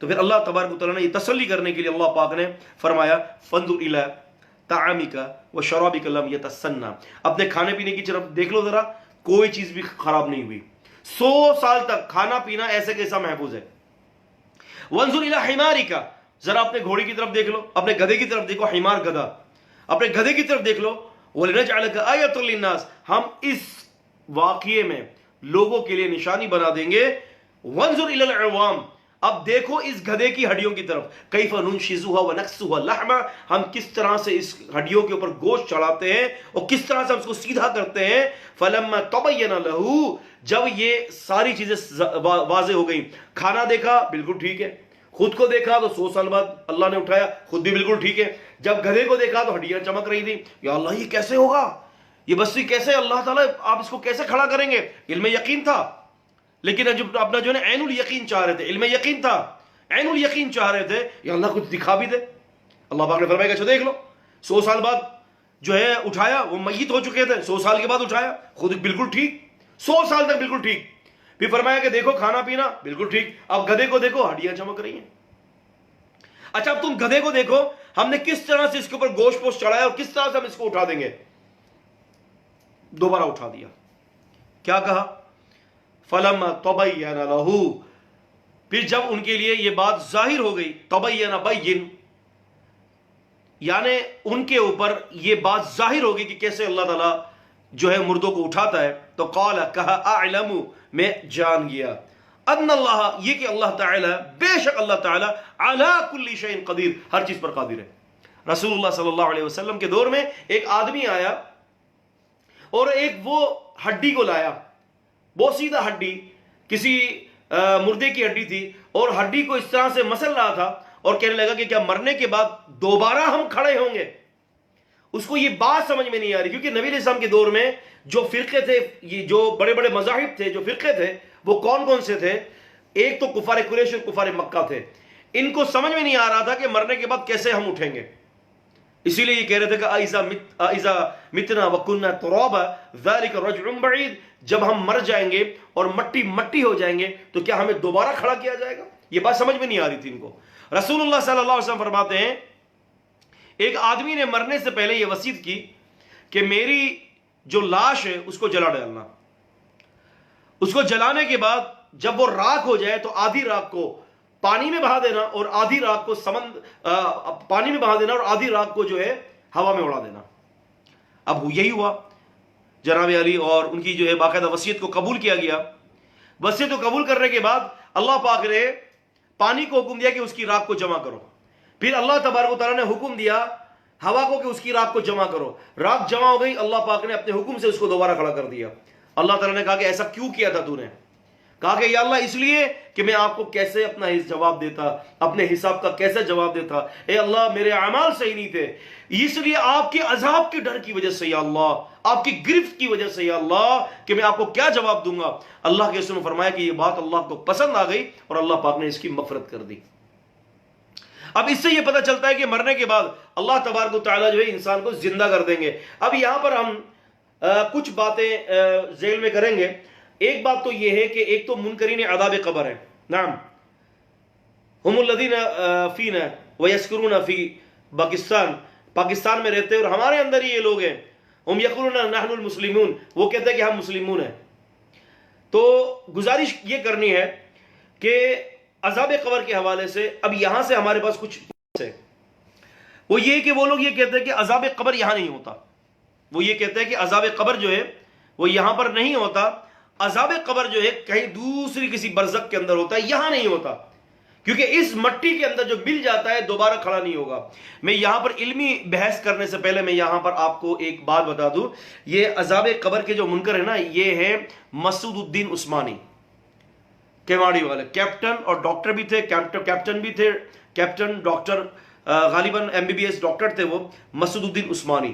تو پھر اللہ تبارک و تعالیٰ نے یہ تسلی کرنے کے لیے اللہ پاک نے فرمایا فانظر الی طعامک وشرابک لم یتسنى، اپنے کھانے پینے کی طرف دیکھ لو ذرا، کوئی چیز بھی خراب نہیں ہوئی. 100 سال تک کھانا پینا ایسے کیسا محفوظ ہے. وانظر الی حمارک، ذرا اپنے گھوڑے کی طرف دیکھ لو، اپنے گدھے کی طرف دیکھو، حمار گدھا، اپنے گدھے کی طرف دیکھ لو. وَلِنَجْعَلَكَ آیَةً لِلنَّاسِ، ہم اس واقعے میں لوگوں کے لیے نشانی بنا دیں گے. وَانظُرْ إِلَى الْعِظَامِ، اب دیکھو اس گدھے کی ہڈیوں کی طرف. كَيْفَ نُنْشِزُهَا وَنَكْسُهَا لَحْمًا، ہم کس طرح سے اس ہڈیوں کے اوپر گوشت چڑھاتے ہیں اور کس طرح سے ہم اس کو سیدھا کرتے ہیں. فَلَمَّا تَبَيَّنَ لَهُ، جب یہ ساری چیزیں واضح ہو گئیں، کھانا دیکھا بالکل ٹھیک ہے، خود کو دیکھا تو 100 سال بعد اللہ نے اٹھایا، خود بھی بالکل ٹھیک ہے. جب گدھے کو دیکھا تو ہڈیاں چمک رہی تھی. یا اللہ یہ کیسے ہوگا، یہ بستی کیسے، اللہ تعالیٰ آپ اس کو کیسے کھڑا کریں گے؟ علم یقین تھا، لیکن جب اپنا جو ہے عین الیقین چاہ رہے تھے، علم یقین تھا، عین الیقین چاہ رہے تھے، یا اللہ کچھ دکھا بھی دے. اللہ پاک نے فرمایا کہ اچھا دیکھ لو. 100 سال بعد جو ہے اٹھایا، وہ میت ہو چکے تھے، 100 سال کے بعد اٹھایا، خود بالکل ٹھیک، 100 سال تک بالکل ٹھیک. پھر فرمایا کہ دیکھو کھانا پینا بالکل ٹھیک. اب گدھے کو دیکھو، ہڈیاں چمک رہی ہیں. اچھا اب تم گدھے کو دیکھو، ہم نے کس طرح سے اس کے اوپر گوشت پوشت چڑھایا اور کس طرح سے ہم اس کو اٹھا دیں گے. دوبارہ اٹھا دیا. کیا کہا؟ فَلَمَّا تَبَيَّنَ لَهُ، پھر جب ان کے لیے یہ بات ظاہر ہو گئی، تبین بین، یعنی ان کے اوپر یہ بات ظاہر ہوگی کہ کیسے اللہ تعالیٰ جو ہے مردوں کو اٹھاتا ہے. تو قال، کہا، اعلم، میں جان گیا، ان اللہ، یہ کہ اللہ تعالیٰ، بے شک اللہ تعالیٰ، علی کل شیء قدیر، ہر چیز پر قادر ہے. رسول اللہ صلی اللہ علیہ وسلم کے دور میں ایک آدمی آیا اور ایک وہ ہڈی کو لایا، بہت سیدھا ہڈی، کسی مردے کی ہڈی تھی، اور ہڈی کو اس طرح سے مسل رہا تھا اور کہنے لگا کہ کیا مرنے کے بعد دوبارہ ہم کھڑے ہوں گے؟ اس کو یہ بات سمجھ میں نہیں آ رہی، کیونکہ نبی علیہ السلام کے دور میں جو فرقے تھے، یہ جو بڑے بڑے مذاہب تھے، جو فرقے تھے، وہ کون کون سے تھے؟ ایک تو کفار قریش اور کفار مکہ تھے. ان کو سمجھ میں نہیں آ رہا تھا کہ مرنے کے بعد کیسے ہم اٹھیں گے. اسی لیے یہ کہہ رہے تھے کہ اذا متنا وکنا ترابا ذلک رجع بعید، جب ہم مر جائیں گے اور مٹی ہو جائیں گے تو کیا ہمیں دوبارہ کھڑا کیا جائے گا؟ یہ بات سمجھ میں نہیں آ رہی تھی ان کو. رسول اللہ صلی اللہ علیہ وسلم فرماتے ہیں ایک آدمی نے مرنے سے پہلے یہ وصیت کی کہ میری جو لاش ہے اس کو جلا ڈالنا. اس کو جلانے کے بعد جب وہ راکھ ہو جائے تو آدھی راکھ کو پانی میں بہا دینا اور آدھی راکھ کو پانی میں بہا دینا اور آدھی راکھ کو جو ہے ہوا میں اڑا دینا. اب یہی ہوا جناب علی، اور ان کی جو ہے باقاعدہ وصیت کو قبول کیا گیا. وصیت کو قبول کرنے کے بعد اللہ پاک نے پانی کو حکم دیا کہ اس کی راکھ کو جمع کرو. پھر اللہ تبارک و تعالیٰ نے حکم دیا ہوا کو کہ اس کی راکھ کو جمع کرو. راکھ جمع ہو گئی، اللہ پاک نے اپنے حکم سے اس کو دوبارہ کھڑا کر دیا. اللہ تعالیٰ نے کہا کہ ایسا کیوں کیا تھا تو نے؟ کہا کہ یا اللہ اس لیے کہ میں آپ کو کیسے اپنا جواب دیتا، اپنے حساب کا کیسے جواب دیتا. اے اللہ میرے اعمال صحیح نہیں تھے، اس لیے آپ کے عذاب کے ڈر کی وجہ سے یا اللہ، آپ کی گرفت کی وجہ سے یا اللہ، کہ میں آپ کو کیا جواب دوں گا. اللہ کے رسول نے فرمایا کہ یہ بات اللہ کو پسند آ گئی اور اللہ پاک نے اس کی مغفرت کر دی. اب اس سے یہ پتہ چلتا ہے کہ مرنے کے بعد اللہ تبارک و تعالیٰ جو ہے انسان کو زندہ کر دیں گے. اب یہاں پر ہم کچھ باتیں ذیل میں کریں گے. ایک بات تو یہ ہے کہ ایک تو منکرین عذاب قبر ہے، نعم، ہم الذین فینا ویسکرون فی پاکستان میں رہتے ہیں اور ہمارے اندر ہی یہ لوگ ہیں. ہم یقولون نحن المسلمون، وہ کہتے ہیں کہ ہم مسلمون ہیں. تو گزارش یہ کرنی ہے کہ عذاب قبر کے حوالے سے اب یہاں سے ہمارے پاس کچھ ہے. وہ یہ کہ وہ لوگ یہ کہتے ہیں کہ عذاب قبر یہاں نہیں ہوتا. وہ یہ کہتے ہیں کہ عذاب قبر جو ہے وہ یہاں پر نہیں ہوتا. عذاب قبر جو ہے کہیں دوسری کسی برزخ کے اندر ہوتا ہے, یہاں نہیں ہوتا. کیونکہ اس مٹی کے اندر جو مل جاتا ہے دوبارہ کھڑا نہیں ہوگا. میں یہاں پر علمی بحث کرنے سے پہلے میں یہاں پر آپ کو ایک بات بتا دوں. یہ عذاب قبر کے جو منکر ہے نا, یہ ہے مسعود الدین عثمانی, کیواڑی والے. کیپٹن اور ڈاکٹر بھی تھے, کیپٹن بھی تھے, کیپٹن ڈاکٹر, غالباً MBBS ڈاکٹر تھے وہ, مسعود الدین عثمانی.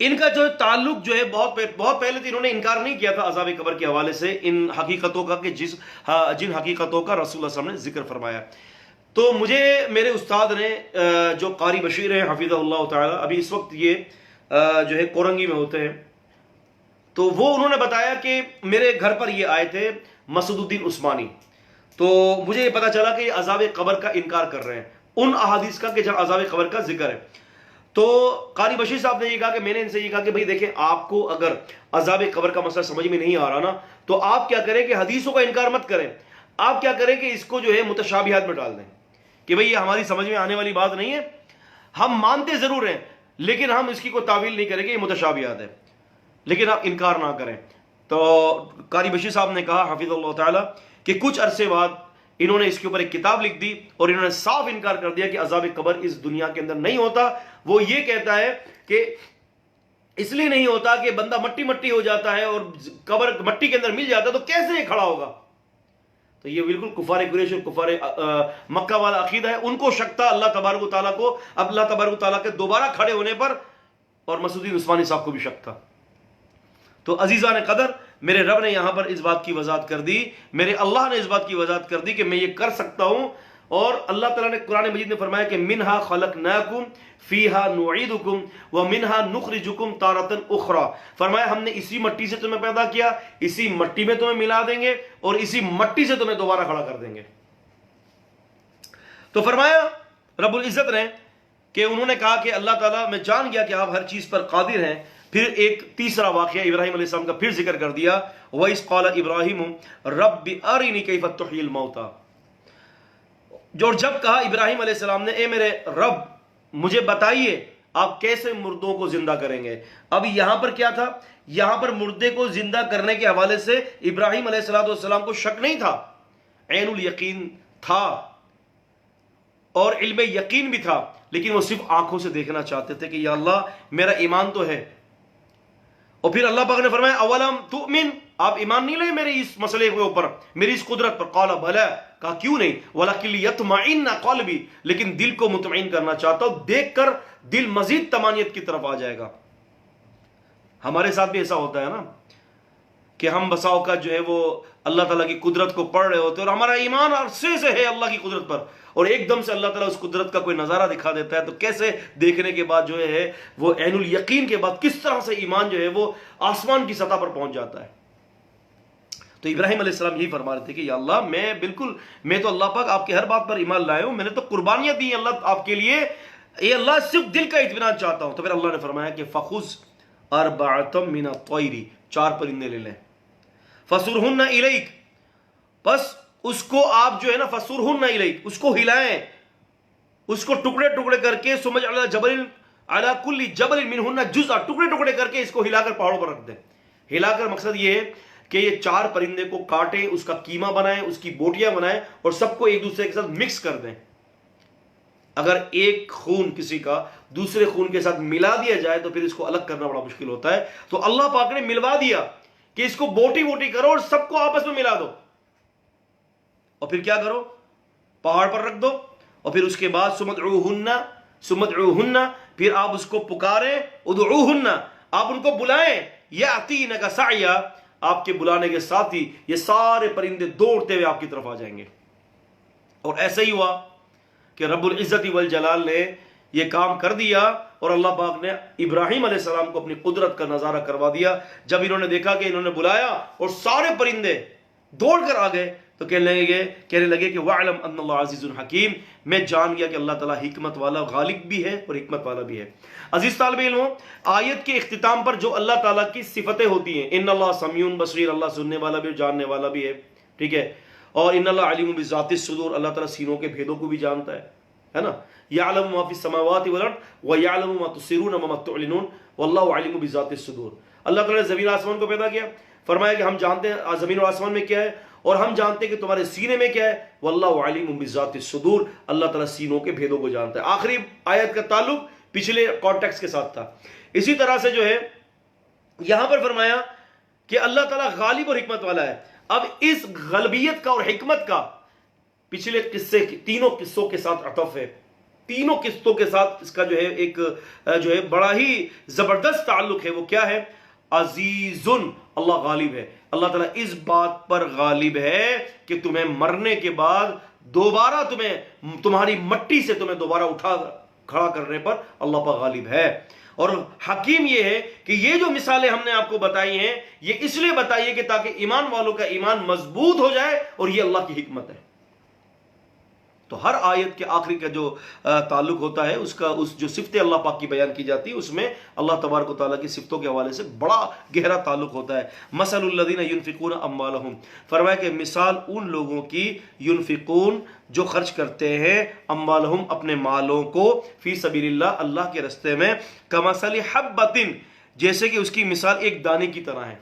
ان کا جو تعلق جو ہے بہت پہلے تو انہوں نے انکار نہیں کیا تھا عذاب قبر کے حوالے سے ان حقیقتوں کا کہ جن حقیقتوں کا رسول اللہ صلی اللہ علیہ وسلم نے ذکر فرمایا. تو مجھے میرے استاد نے جو قاری بشیر ہیں حفظہ اللہ تعالی, ابھی اس وقت یہ جو ہے کورنگی میں ہوتے ہیں, تو وہ انہوں نے بتایا کہ میرے گھر پر یہ آئے تھے مسعود الدین عثمانی. تو مجھے یہ پتا چلا کہ یہ عذاب قبر کا انکار کر رہے ہیں, ان احادیث کا کہ جہاں عذاب قبر کا ذکر ہے. تو قاری بشیر صاحب نے یہ کہا کہ میں نے ان سے یہ کہا کہ بھئی دیکھیں, آپ کو اگر عذاب قبر کا مسئلہ سمجھ میں نہیں آ رہا نا, تو آپ کیا کریں کہ حدیثوں کا انکار مت کریں, آپ کیا کریں کہ اس کو جو ہے متشابہات میں ڈال دیں کہ بھئی یہ ہماری سمجھ میں آنے والی بات نہیں ہے, ہم مانتے ضرور ہیں لیکن ہم اس کی کوئی تعویل نہیں کریں کہ یہ متشابہات ہے, لیکن آپ انکار نہ کریں. تو قاری بشیر صاحب نے کہا حفظ اللہ تعالی کہ کچھ عرصے بعد انہوں نے اس کے اوپر ایک کتاب لکھ دی اور انہوں نے صاف انکار کر دیا کہ عذاب قبر اس دنیا کے اندر نہیں ہوتا. وہ یہ کہتا ہے کہ اس لیے نہیں ہوتا کہ بندہ مٹی ہو جاتا ہے اور قبر مٹی کے اندر مل جاتا ہے تو کیسے یہ کھڑا ہوگا. تو یہ بالکل کفار قریش اور کفار مکہ والا عقیدہ ہے. ان کو شک تھا اللہ تبارک و تعالیٰ کو, اب اللہ تبارک و تعالیٰ کے دوبارہ کھڑے ہونے پر, اور مسعود الدین عثمانی صاحب کو بھی شک تھا. تو عزیزان قدر, میرے رب نے یہاں پر اس بات کی وضاحت کر دی, میرے اللہ نے اس بات کی وضاحت کر دی کہ میں یہ کر سکتا ہوں. اور اللہ تعالیٰ نے قرآن مجید میں فرمایا کہ منہا خلقناکم فیہا نعیدکم ومنہا نخرجکم تارۃ اخری. فرمایا ہم نے اسی مٹی سے تمہیں پیدا کیا, اسی مٹی میں تمہیں ملا دیں گے اور اسی مٹی سے تمہیں دوبارہ کھڑا کر دیں گے. تو فرمایا رب العزت نے کہ انہوں نے کہا کہ اللہ تعالیٰ میں جان گیا کہ آپ ہر چیز پر قادر ہیں. پھر ایک تیسرا واقعہ ابراہیم علیہ السلام کا پھر ذکر کر دیا. وَإِذْ قَالَ إِبْرَاهِيمُ رَبِّ أَرِنِي كَيْفَ تُحْيِي الْمَوْتَى. جو جب کہا ابراہیم علیہ السلام نے, اے میرے رب مجھے بتائیے آپ کیسے مردوں کو زندہ کریں گے. اب یہاں پر کیا تھا, یہاں پر مردے کو زندہ کرنے کے حوالے سے ابراہیم علیہ السلام کو شک نہیں تھا, عین الیقین تھا اور علم یقین بھی تھا, لیکن وہ صرف آنکھوں سے دیکھنا چاہتے تھے کہ یا اللہ میرا ایمان تو ہے. اور پھر اللہ پاک نے فرمایا اولم تؤمن, آپ ایمان نہیں لے میرے اس مسئلے کے اوپر, میری اس قدرت پر. قال بلا, کہا کیوں نہیں. ولکن لیطمئن قلبی, لیکن دل کو مطمئن کرنا چاہتا ہوں, دیکھ کر دل مزید طمانینت کی طرف آ جائے گا. ہمارے ساتھ بھی ایسا ہوتا ہے نا کہ ہم بسا اوقات جو ہے وہ اللہ تعالیٰ کی قدرت کو پڑھ رہے ہوتے ہیں اور ہمارا ایمان عرصے سے ہے اللہ کی قدرت پر, اور ایک دم سے اللہ تعالیٰ اس قدرت کا کوئی نظارہ دکھا دیتا ہے, تو کیسے دیکھنے کے بعد جو ہے وہ عین الیقین کے بعد کس طرح سے ایمان جو ہے وہ آسمان کی سطح پر پہنچ جاتا ہے. تو ابراہیم علیہ السلام یہی فرما رہے تھے کہ یا اللہ میں تو اللہ پاک آپ کی ہر بات پر ایمان لائے ہوں, میں نے تو قربانیاں دی اللہ آپ کے لیے, اے اللہ صرف دل کا اطمینان چاہتا ہوں. تو پھر اللہ نے فرمایا کہ فخذ اربعۃ من الطیر, 4 پرندے لے لیں, فصرہن الیک, بس اس کو آپ جو ہے نا فصرہن الیک, اس کو ہلائیں, اس کو ٹکڑے ٹکڑے کر کے, سمجھ علی جبل علی کل جبل منہن جزء, ٹکڑے ٹکڑے کر کے اس کو ہلا کر پہاڑوں پر رکھ دیں. ہلا کر مقصد یہ ہے کہ یہ 4 پرندے کو کاٹیں, اس کا قیمہ بنائیں, اس کی بوٹیاں بنائیں اور سب کو ایک دوسرے کے ساتھ مکس کر دیں. اگر ایک خون کسی کا دوسرے خون کے ساتھ ملا دیا جائے تو پھر اس کو الگ کرنا بڑا مشکل ہوتا ہے. تو اللہ پاک نے ملوا دیا کہ اس کو بوٹی کرو اور سب کو آپس میں ملا دو, اور پھر کیا کرو, پہاڑ پر رکھ دو, اور پھر اس کے بعد سمدعوہن, پھر آپ اس کو پکاریں, ادعوہن, آپ ان کو بلائیں, یاتینک سعیا, آپ کے بلانے کے ساتھ ہی یہ سارے پرندے دوڑتے ہوئے آپ کی طرف آ جائیں گے. اور ایسا ہی ہوا کہ رب العزت والجلال نے یہ کام کر دیا اور اللہ پاک نے ابراہیم علیہ السلام کو اپنی قدرت کا نظارہ کروا دیا. جب انہوں نے دیکھا کہ انہوں نے بلایا اور سارے پرندے دوڑ کر آ گئے تو کہنے لگے کہ وَعْلَمْ أَنَّ اللَّهَ عَزِيزٌ حَكِيمٌ, میں جان گیا کہ اللہ تعالیٰ حکمت والا غالب بھی ہے اور حکمت والا بھی ہے. عزیز طالب علموں, آیت کے اختتام پر جو اللہ تعالیٰ کی صفتیں ہوتی ہیں, ان اللہ سمیع بصیر, اللہ سننے والا بھی اور جاننے والا بھی ہے, ٹھیک ہے, اور ان اللہ علیم بذات الصدور, اللہ تعالیٰ سینوں کے بھیدوں کو بھی جانتا ہے. ہے نا، یعلم ما فی السماوات والارض ویعلم ما تسرون وما تعلنون واللہ علیم بذات الصدور. اللہ تعالیٰ نے زمین آسمان کو پیدا کیا، فرمایا کہ ہم جانتے ہیں زمین اور آسمان میں کیا ہے، اور ہم جانتے ہیں کہ تمہارے سینے میں کیا ہے. واللہ علیم بذات الصدور، اللہ تعالیٰ سینوں کے بھیدوں کو جانتا ہے. آخری آیت کا تعلق پچھلے کانٹیکس کے ساتھ تھا. اسی طرح سے جو ہے یہاں پر فرمایا کہ اللہ تعالیٰ غالب اور حکمت والا ہے. اب اس غلبیت کا اور حکمت کا پچھلے قصے تینوں قصوں کے ساتھ عطف ہے. تینوں قصوں کے ساتھ اس کا جو ہے ایک جو ہے بڑا ہی زبردست تعلق ہے. وہ کیا ہے؟ عزیزن، اللہ غالب ہے. اللہ تعالیٰ اس بات پر غالب ہے کہ تمہیں مرنے کے بعد دوبارہ تمہاری مٹی سے تمہیں دوبارہ اٹھا کھڑا کرنے پر اللہ پر غالب ہے. اور حکیم یہ ہے کہ یہ جو مثالیں ہم نے آپ کو بتائی ہیں یہ اس لیے بتائی ہے کہ تاکہ ایمان والوں کا ایمان مضبوط ہو جائے، اور یہ اللہ کی حکمت ہے. تو ہر آیت کے آخری کا جو تعلق ہوتا ہے اس جو صفت اللہ پاک کی بیان کی جاتی ہے اس میں اللہ تبارک و تعالیٰ کی صفتوں کے حوالے سے بڑا گہرا تعلق ہوتا ہے. مثل الذین ینفقون اموالہم، فرمایا کہ مثال ان لوگوں کی ینفقون جو خرچ کرتے ہیں اموالہم اپنے مالوں کو فی سبیل اللہ اللہ کے راستے میں، کمثل حبۃ جیسے کہ اس کی مثال ایک دانے کی طرح ہے.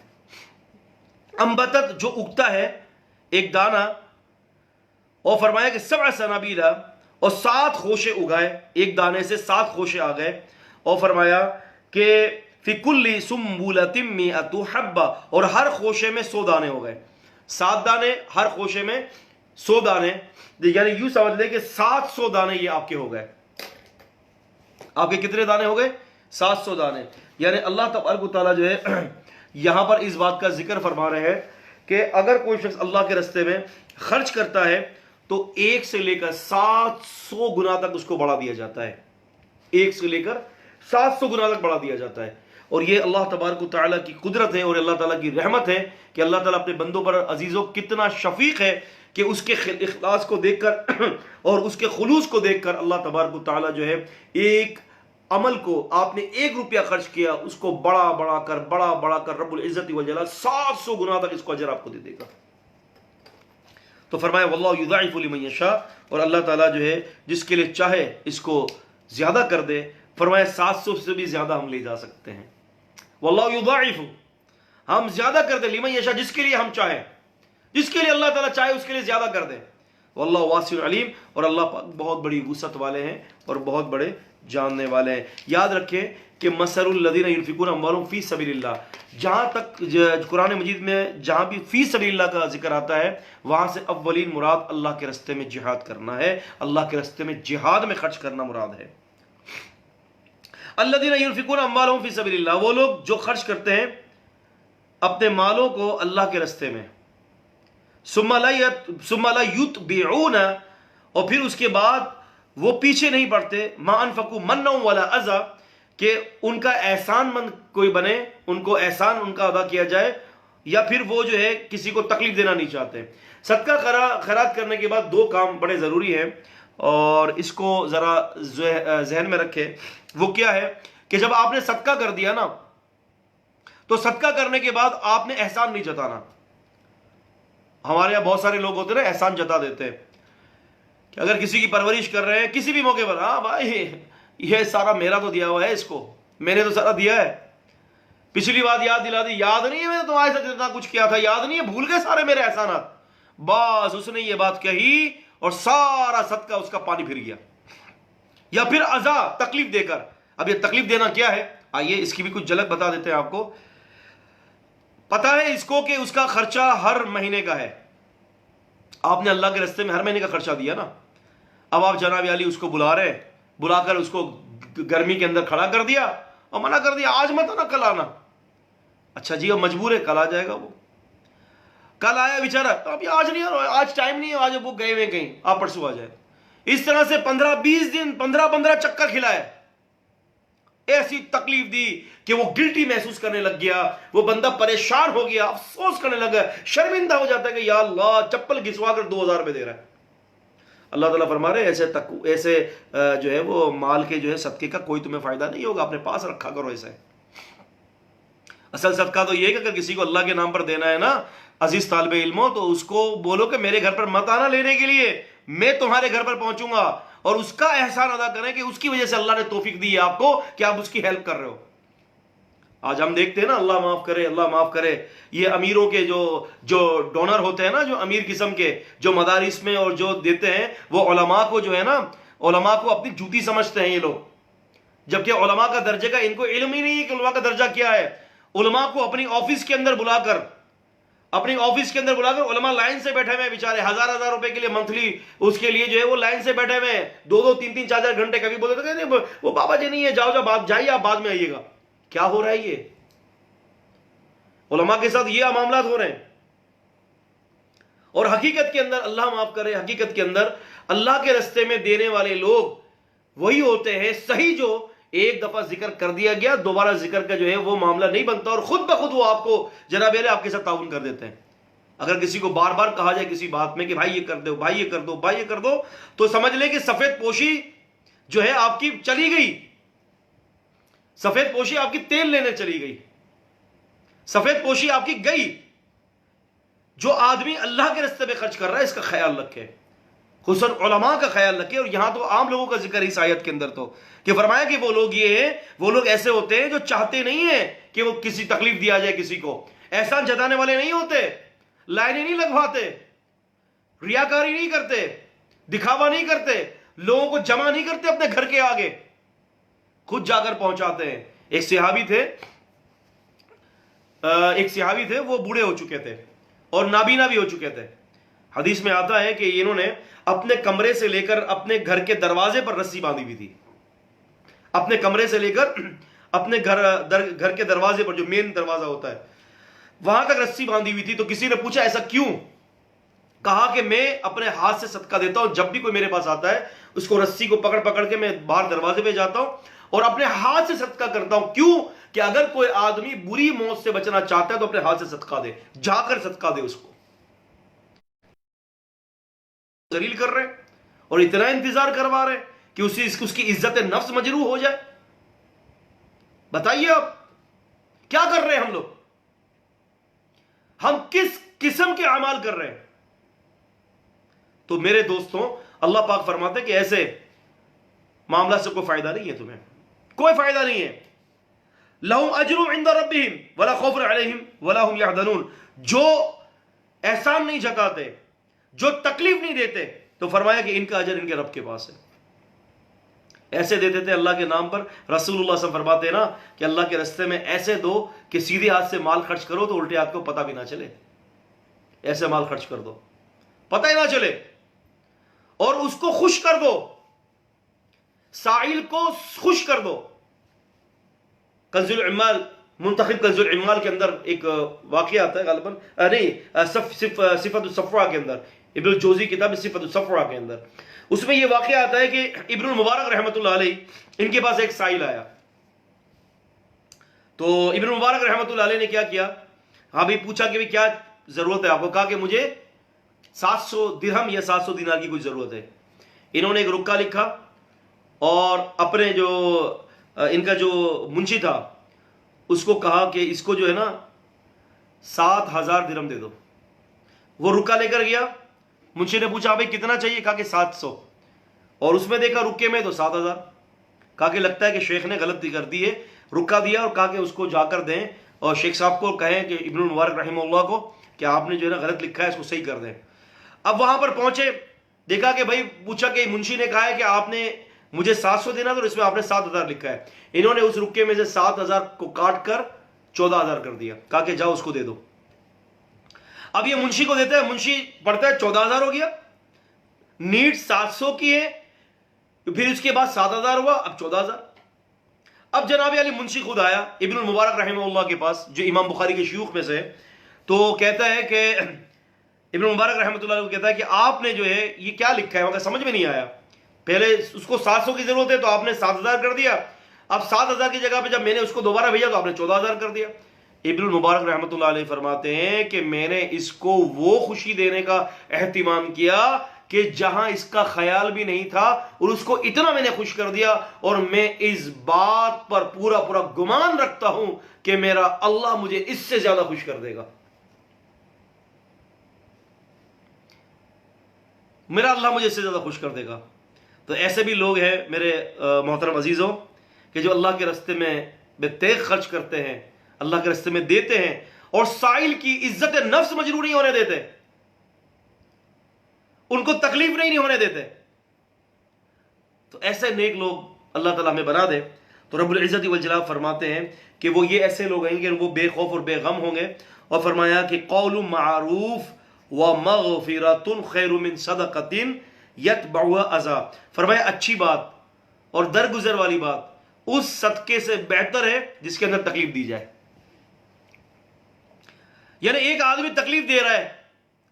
انبتت جو اگتا ہے ایک دانہ، اور فرمایا کہ 7 سنابیلا اور 7 خوشے اگائے، ایک دانے سے 7 خوشے آ گئے. اور فرمایا کہ فی کل سنبلۃ مئۃ حبۃ، اور ہر خوشے میں 100 دانے ہو گئے. 7 دانے ہر خوشے میں 100 دانے، یعنی یوں سمجھ لیں کہ 700 دانے یہ آپ کے ہو گئے. آپ کے کتنے دانے ہو گئے؟ 700 دانے. یعنی اللہ تبارک و تعالیٰ جو ہے یہاں پر اس بات کا ذکر فرما رہے ہیں کہ اگر کوئی شخص اللہ کے راستے میں خرچ کرتا ہے تو 1 سے لے کر 700 گنا تک اس کو بڑھا دیا جاتا ہے. 1 سے لے کر 700 گنا تک بڑھا دیا جاتا ہے. اور یہ اللہ تبارک و تعالیٰ کی قدرت ہے اور اللہ تعالیٰ کی رحمت ہے کہ اللہ تعالیٰ اپنے بندوں پر عزیزوں کتنا شفیق ہے کہ اس کے اخلاص کو دیکھ کر اور اس کے خلوص کو دیکھ کر اللہ تبارک و تعالیٰ جو ہے ایک عمل کو آپ نے 1 روپیہ خرچ کیا اس کو بڑا بڑا کر رب العزت والجلال 700 گنا تک اس کو اجر آپ کو دے دے گا. تو فرمایا واللہ یضاعف لمن یشاء، اور اللہ تعالیٰ جو ہے جس کے لیے چاہے اس کو زیادہ کر دے. فرمایا 700 سے بھی زیادہ ہم لے جا سکتے ہیں. واللہ یضاعف، ہم زیادہ کر دیں لمن یشاء، جس کے لیے ہم چاہیں، جس کے لیے اللہ تعالیٰ چاہے اس کے لیے زیادہ کر دیں. واللہ واسع علیم، اور اللہ پاک بہت بڑی وسعت والے ہیں اور بہت بڑے جاننے والے ہیں. یاد رکھیں کہ مثل الذین ینفقون اموالہم فی سبیل اللہ، جہاں تک قرآن مجید میں جہاں بھی فی سبیل اللہ کا ذکر آتا ہے وہاں سے اولین مراد اللہ کے راستے میں جہاد کرنا ہے، اللہ کے راستے میں جہاد میں خرچ کرنا مراد ہے. الذین ینفقون اموالہم فی سبیل اللہ، وہ لوگ جو خرچ کرتے ہیں اپنے مالوں کو اللہ کے راستے میں، ثم لا یتبعون، اور پھر اس کے بعد وہ پیچھے نہیں پڑتے، ما انفقوا منا ولا اذى، کہ ان کا احسان مند کوئی بنے، ان کو احسان ان کا ادا کیا جائے، یا پھر وہ جو ہے کسی کو تکلیف دینا نہیں چاہتے. صدقہ خیرات کرنے کے بعد 2 کام بڑے ضروری ہیں اور اس کو ذرا ذہن میں رکھیں. وہ کیا ہے کہ جب آپ نے صدقہ کر دیا نا تو صدقہ کرنے کے بعد آپ نے احسان نہیں جتانا. ہمارے یہاں بہت سارے لوگ ہوتے ہیں نا احسان جتا دیتے ہیں کہ اگر کسی کی پرورش کر رہے ہیں کسی بھی موقع پر، ہاں بھائی یہ سارا میرا تو دیا ہوا ہے، اس کو میں نے تو سارا دیا ہے، پچھلی بات یاد دلا دی، یاد نہیں ہے میں نے تمہارے ساتھ اتنا کچھ کیا تھا، یاد نہیں ہے، بھول گئے سارے میرے احسانات. بس اس نے یہ بات کہی اور سارا صدقہ اس کا پانی پھر گیا. یا پھر عزا، تکلیف دے کر. اب یہ تکلیف دینا کیا ہے، آئیے اس کی بھی کچھ جھلک بتا دیتے ہیں آپ کو. پتا ہے اس کو کہ اس کا خرچہ ہر مہینے کا ہے، آپ نے اللہ کے راستے میں ہر مہینے کا خرچہ دیا نا. اب آپ جناب علی اس کو بلا رہے ہیں، بلا کر اس کو گرمی کے اندر کھڑا کر دیا اور منع کر دیا آج مت آنا کل آنا. اچھا جی اب مجبور ہے، کل آ جائے گا. وہ کل آیا بیچارہ، تو اب آج نہیں آ، آج ٹائم نہیں ہے، آج وہ گئے ہوئے کہیں، آپ پرسوں آ جائے. اس طرح سے 15-20 دن 15 چکر کھلائے، ایسی تکلیف دی کہ وہ گلٹی محسوس کرنے لگ گیا، وہ بندہ پریشان ہو گیا، افسوس کرنے لگا، شرمندہ ہو جاتا ہے کہ یا اللہ چپل گھسوا کر 2000 روپے دے رہا ہے. اللہ تعالیٰ فرما رہے ایسے جو ہے وہ مال کے جو ہے صدقے کا کوئی تمہیں فائدہ نہیں ہوگا، اپنے پاس رکھا کرو. ایسے اصل صدقہ تو یہ ہے کہ اگر کسی کو اللہ کے نام پر دینا ہے نا عزیز طالب علموں، تو اس کو بولو کہ میرے گھر پر مت آنا لینے کے لیے، میں تمہارے گھر پر پہنچوں گا اور اس کا احسان ادا کریں کہ اس کی وجہ سے اللہ نے توفیق دی ہے آپ کو کہ آپ اس کی ہیلپ کر رہے ہو. آج ہم دیکھتے ہیں نا، اللہ معاف کرے اللہ معاف کرے، یہ امیروں کے جو ڈونر ہوتے ہیں نا، جو امیر قسم کے، جو مدارس میں اور جو دیتے ہیں، وہ علماء کو جو ہے نا، علماء کو اپنی جوتی سمجھتے ہیں یہ لوگ، جبکہ علماء کا درجے کا ان کو علم ہی نہیں ہے کہ علماء کا درجہ کیا ہے. علماء کو اپنی آفس کے اندر بلا کر علماء لائن سے بیٹھے ہوئے بیچارے، ہزار روپے کے لیے منتھلی، اس کے لیے جو ہے وہ لائن سے بیٹھے ہوئے، 2 3 4 گھنٹے. کبھی بولتے تھے وہ بابا جی نہیں ہے، جاؤ جائیے آپ بعد میں آئیے گا. کیا ہو رہا ہے؟ یہ علماء کے ساتھ یہ معاملات ہو رہے ہیں. اور حقیقت کے اندر اللہ معاف کرے، حقیقت کے اندر اللہ کے رستے میں دینے والے لوگ وہی ہوتے ہیں صحیح، جو ایک دفعہ ذکر کر دیا گیا دوبارہ ذکر کا جو ہے وہ معاملہ نہیں بنتا، اور خود بخود وہ آپ کو جناب علیہ آپ کے ساتھ تعاون کر دیتے ہیں. اگر کسی کو بار بار کہا جائے کسی بات میں کہ بھائی یہ کر دو، بھائی یہ کر دو، بھائی یہ کر دو، تو سمجھ لیں کہ سفید پوشی جو ہے آپ کی چلی گئی، سفید پوشی آپ کی تیل لینے چلی گئی، سفید پوشی آپ کی گئی. جو آدمی اللہ کے راستے میں خرچ کر رہا ہے اس کا خیال رکھے، خصوصاً علماء کا خیال رکھے. اور یہاں تو عام لوگوں کا ذکر اس آیت کے اندر تو کہ فرمایا کہ وہ لوگ یہ ہیں، وہ لوگ ایسے ہوتے ہیں جو چاہتے نہیں ہیں کہ وہ کسی تکلیف دیا جائے، کسی کو احسان جتانے والے نہیں ہوتے، لائنیں نہیں لگواتے، ریاکاری نہیں کرتے، دکھاوا نہیں کرتے، لوگوں کو جمع نہیں کرتے اپنے گھر کے آگے، خود جا کر پہنچاتے ہیں. ایک صحابی تھے وہ بوڑھے ہو چکے تھے اور نابینا بھی ہو چکے تھے. حدیث میں آتا ہے کہ انہوں نے اپنے کمرے سے لے کر اپنے گھر کے دروازے پر رسی باندھی ہوئی تھی، اپنے کمرے سے لے کر اپنے گھر کے دروازے پر، جو مین دروازہ ہوتا ہے وہاں تک رسی باندھی ہوئی تھی. تو کسی نے پوچھا ایسا کیوں؟ کہا کہ میں اپنے ہاتھ سے صدقہ دیتا ہوں، جب بھی کوئی میرے پاس آتا ہے اس کو رسی کو پکڑ کے میں باہر دروازے پہ جاتا ہوں اور اپنے ہاتھ سے صدقہ کرتا ہوں. کیوں؟ کہ اگر کوئی آدمی بری موت سے بچنا چاہتا ہے تو اپنے ہاتھ سے صدقہ دے، جا کر صدقہ دے، اس کو ذلیل کر رہے اور اتنا انتظار کروا رہے کہ اس کی عزت نفس مجروح ہو جائے. بتائیے آپ کیا کر رہے ہیں ہم لوگ؟ ہم کس قسم کے اعمال کر رہے ہیں؟ تو میرے دوستوں، اللہ پاک فرماتے ہیں کہ ایسے معاملہ سے کوئی فائدہ نہیں ہے، تمہیں کوئی فائدہ نہیں ہے. لَهُمْ أَجْرٌ عِنْدَ رَبِّهِمْ وَلَا خَوْفٌ عَلَيْهِمْ وَلَا هُمْ يَحْزَنُونَ. جو احسان نہیں جتاتے، جو تکلیف نہیں دیتے، تو فرمایا کہ ان کا اجر ان کے رب کے پاس ہے. ایسے دیتے تھے اللہ کے نام پر. رسول اللہ صلی اللہ علیہ وسلم فرماتے ہیں نا کہ اللہ کے راستے میں ایسے دو کہ سیدھے ہاتھ سے مال خرچ کرو تو الٹے ہاتھ کو پتہ بھی نہ چلے. ایسے مال خرچ کر دو، پتہ ہی نہ چلے، اور اس کو خوش کر دو، سائل کو خوش کر دو. کنز العمال، منتخب کنز العمال کے اندر ایک واقعہ آتا ہے غالباً، نہیں، صفت الصفوہ کے اندر، ابن الجوزی کتاب صفت الصفوہ کے اندر، اس میں یہ واقعہ آتا ہے کہ ابن المبارک رحمۃ اللہ علیہ ان کے پاس ایک سائل آیا. تو ابن المبارک رحمۃ اللہ علیہ نے کیا کیا؟ ہاں بھی پوچھا کہ کیا ضرورت ہے آپ کو؟ کہا کہ مجھے 700 درہم یا 700 دینار کی کچھ ضرورت ہے. انہوں نے ایک رکا لکھا اور اپنے جو ان کا جو منشی تھا اس کو کہا کہ اس کو جو ہے نا 7000 درہم دے دو. وہ رکا لے کر گیا. منشی نے پوچھا بھائی کتنا چاہیے؟ کہا کہ 700. اور اس میں دیکھا رکے میں تو 7000. کہا کہ لگتا ہے کہ شیخ نے غلطی کر دی ہے. رکا دیا اور کہا کہ اس کو جا کر دیں اور شیخ صاحب کو کہیں کہ ابن المبارک رحمہ اللہ کو کہ آپ نے جو ہے نا غلط لکھا ہے، اس کو صحیح کر دیں. اب وہاں پر پہنچے، دیکھا کہ بھائی پوچھا کہ منشی نے کہا ہے کہ آپ نے مجھے 700 دینا تو اس میں آپ نے 7000 لکھا ہے. انہوں نے اس رکے میں سے 7000 کو کاٹ کر 14000 کر دیا. کہا کہ جاؤ اس کو دے دو. اب یہ منشی کو دیتا ہے، منشی پڑھتا ہے 14000 ہو گیا، نیٹ 700 کی ہے، پھر اس کے بعد 7000 ہوا، اب 14000. اب جناب علی منشی خود آیا ابن المبارک رحمہ اللہ کے پاس، جو امام بخاری کے شیوخ میں سے ہے. تو کہتا ہے کہ ابن مبارک رحمۃ اللہ علیہ کو کہتا ہے کہ آپ نے جو ہے یہ کیا لکھا ہے؟ مگر سمجھ میں نہیں آیا. پہلے اس کو 700 کی ضرورت ہے تو آپ نے 7000 کر دیا. اب 7000 کی جگہ پہ جب میں نے اس کو دوبارہ بھیجا تو آپ نے 14000 کر دیا. ابن المبارک رحمۃ اللہ علیہ فرماتے ہیں کہ میں نے اس کو وہ خوشی دینے کا اہتمام کیا کہ جہاں اس کا خیال بھی نہیں تھا، اور اس کو اتنا میں نے خوش کر دیا، اور میں اس بات پر پورا گمان رکھتا ہوں کہ میرا اللہ مجھے اس سے زیادہ خوش کر دے گا. میرا اللہ مجھے اس سے زیادہ خوش کر دے گا. تو ایسے بھی لوگ ہیں میرے محترم عزیزوں کہ جو اللہ کے راستے میں بے تیغ خرچ کرتے ہیں، اللہ کے راستے میں دیتے ہیں، اور سائل کی عزت نفس مجروح نہیں ہونے دیتے، ان کو تکلیف نہیں ہونے دیتے. تو ایسے نیک لوگ اللہ تعالیٰ ہمیں بنا دے. تو رب العزت والجلال فرماتے ہیں کہ وہ یہ ایسے لوگ ہیں کہ وہ بے خوف اور بے غم ہوں گے. اور فرمایا کہ قول معروف ومغفرۃ خیر من صدقۃ یتبعها اذی. فرمایا اچھی بات اور درگزر والی بات اس صدقے سے بہتر ہے جس کے اندر تکلیف دی جائے. یعنی ایک آدمی تکلیف دے رہا ہے،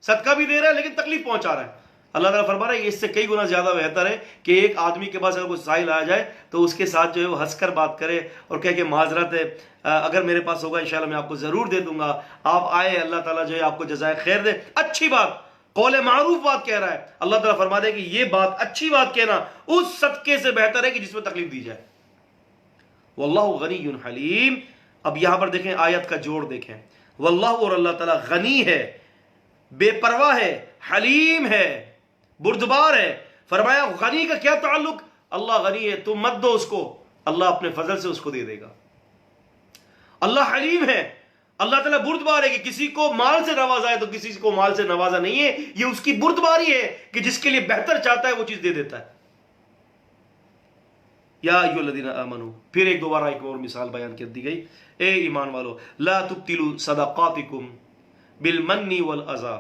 صدقہ بھی دے رہا ہے لیکن تکلیف پہنچا رہا ہے، اللہ تعالیٰ فرما رہا ہے اس سے کئی گنا زیادہ بہتر ہے کہ ایک آدمی کے پاس اگر کوئی سائل آ جائے تو اس کے ساتھ جو ہے وہ ہنس کر بات کرے اور کہے کہ معذرت ہے، اگر میرے پاس ہوگا انشاءاللہ میں آپ کو ضرور دے دوں گا، آپ آئے، اللہ تعالیٰ جو ہے آپ کو جزائے خیر دے. اچھی بات، قول معروف بات کہہ رہا ہے. اللہ تعالیٰ فرما دے کہ یہ بات، اچھی بات کہنا اس صدقے سے بہتر ہے کہ جس میں تکلیف دی جائے. واللہ غنی حلیم. اب یہاں پر دیکھیں آیت کا جوڑ دیکھیں، واللہ اور اللہ تعالیٰ غنی ہے، بے پرواہ ہے، حلیم ہے، بردبار ہے. فرمایا غنی کا کیا تعلق؟ اللہ غنی ہے، تم مت دو اس کو، اللہ اپنے فضل سے اس کو دے دے گا. اللہ حلیم ہے، اللہ تعالیٰ بردبار ہے کہ کسی کو مال سے نوازا ہے تو کسی کو مال سے نوازا نہیں ہے. یہ اس کی بردباری ہے کہ جس کے لیے بہتر چاہتا ہے وہ چیز دے دیتا ہے. یا ایھا الذین آمنوا، پھر دوبارہ ایک اور مثال بیان کر دی گئی، اے ایمان والو، لا تبطلوا صدقاتکم بالمن والاذی.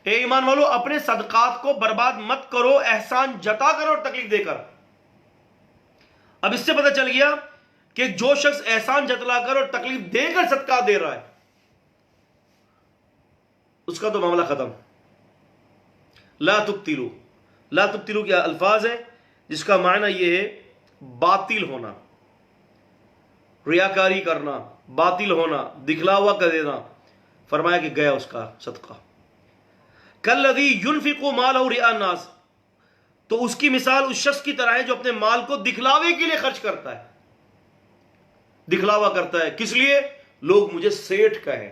اے ایمان والو اپنے صدقات کو برباد مت کرو احسان جتا کر اور تکلیف دے کر. اب اس سے پتہ چل گیا کہ جو شخص احسان جتلا کر اور تکلیف دے کر صدقات دے رہا ہے اس کا تو معاملہ ختم. لا تبطلوا، لا تبطلوا کیا الفاظ ہے جس کا معنی یہ ہے باطل ہونا، ریاکاری کرنا، باطل ہونا، دکھلاوا کر دینا. فرمایا کہ گیا اس کا صدقہ. کالذی ينفق مالہ رئاء الناس، تو اس کی مثال اس شخص کی طرح ہے جو اپنے مال کو دکھلاوے کے لیے خرچ کرتا ہے. دکھلاوا کرتا ہے کس لیے؟ لوگ مجھے سیٹھ کہیں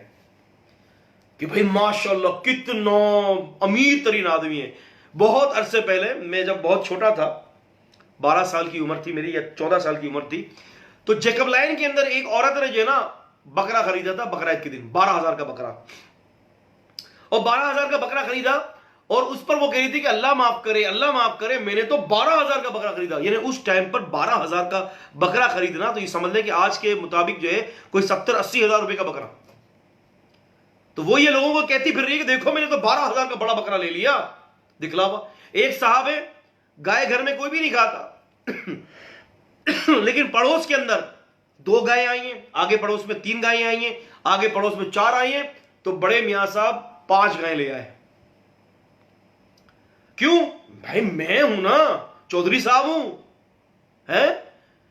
کہ بھئی ماشاءاللہ کتنا امیر ترین آدمی ہے. بہت عرصے پہلے میں جب بہت چھوٹا تھا، 12 سال کی عمر تھی میری یا 14 سال کی عمر تھی، تو جیکب لائن کے اندر ایک عورت نے جو ہے نا بکرا خریدا تھا بقرعید کے دن، 12,000 کا بکرا. اور 12,000 کا بکرا خریدا اور اس پر وہ کہہ رہی تھی کہ اللہ معاف کرے، اللہ معاف کرے، میں نے تو 12,000 کا بکرا خریدا. یعنی اس ٹائم پر 12,000 کا بکرا خریدنا تو یہ سمجھ لیں کہ آج کے مطابق جو ہے کوئی 70-80 ہزار روپے کا بکرا. تو وہ یہ لوگوں کو کہتی پھر رہی ہے کہ دیکھو میں نے تو 12,000 کا بڑا بکرا لے لیا، دکھلاوا. ایک صاحب ہے، گائے گھر میں کوئی بھی نہیں کھاتا لیکن پڑوس کے اندر 2 گائیں آئی ہیں، آگے پڑوس میں 3 گائیں آئی ہیں، آگے پڑوس میں 4 آئی ہیں، تو بڑے میاں صاحب 5 گائیں لے آئے. کیوں؟ بھائی میں ہوں نا، چودھری صاحب ہوں،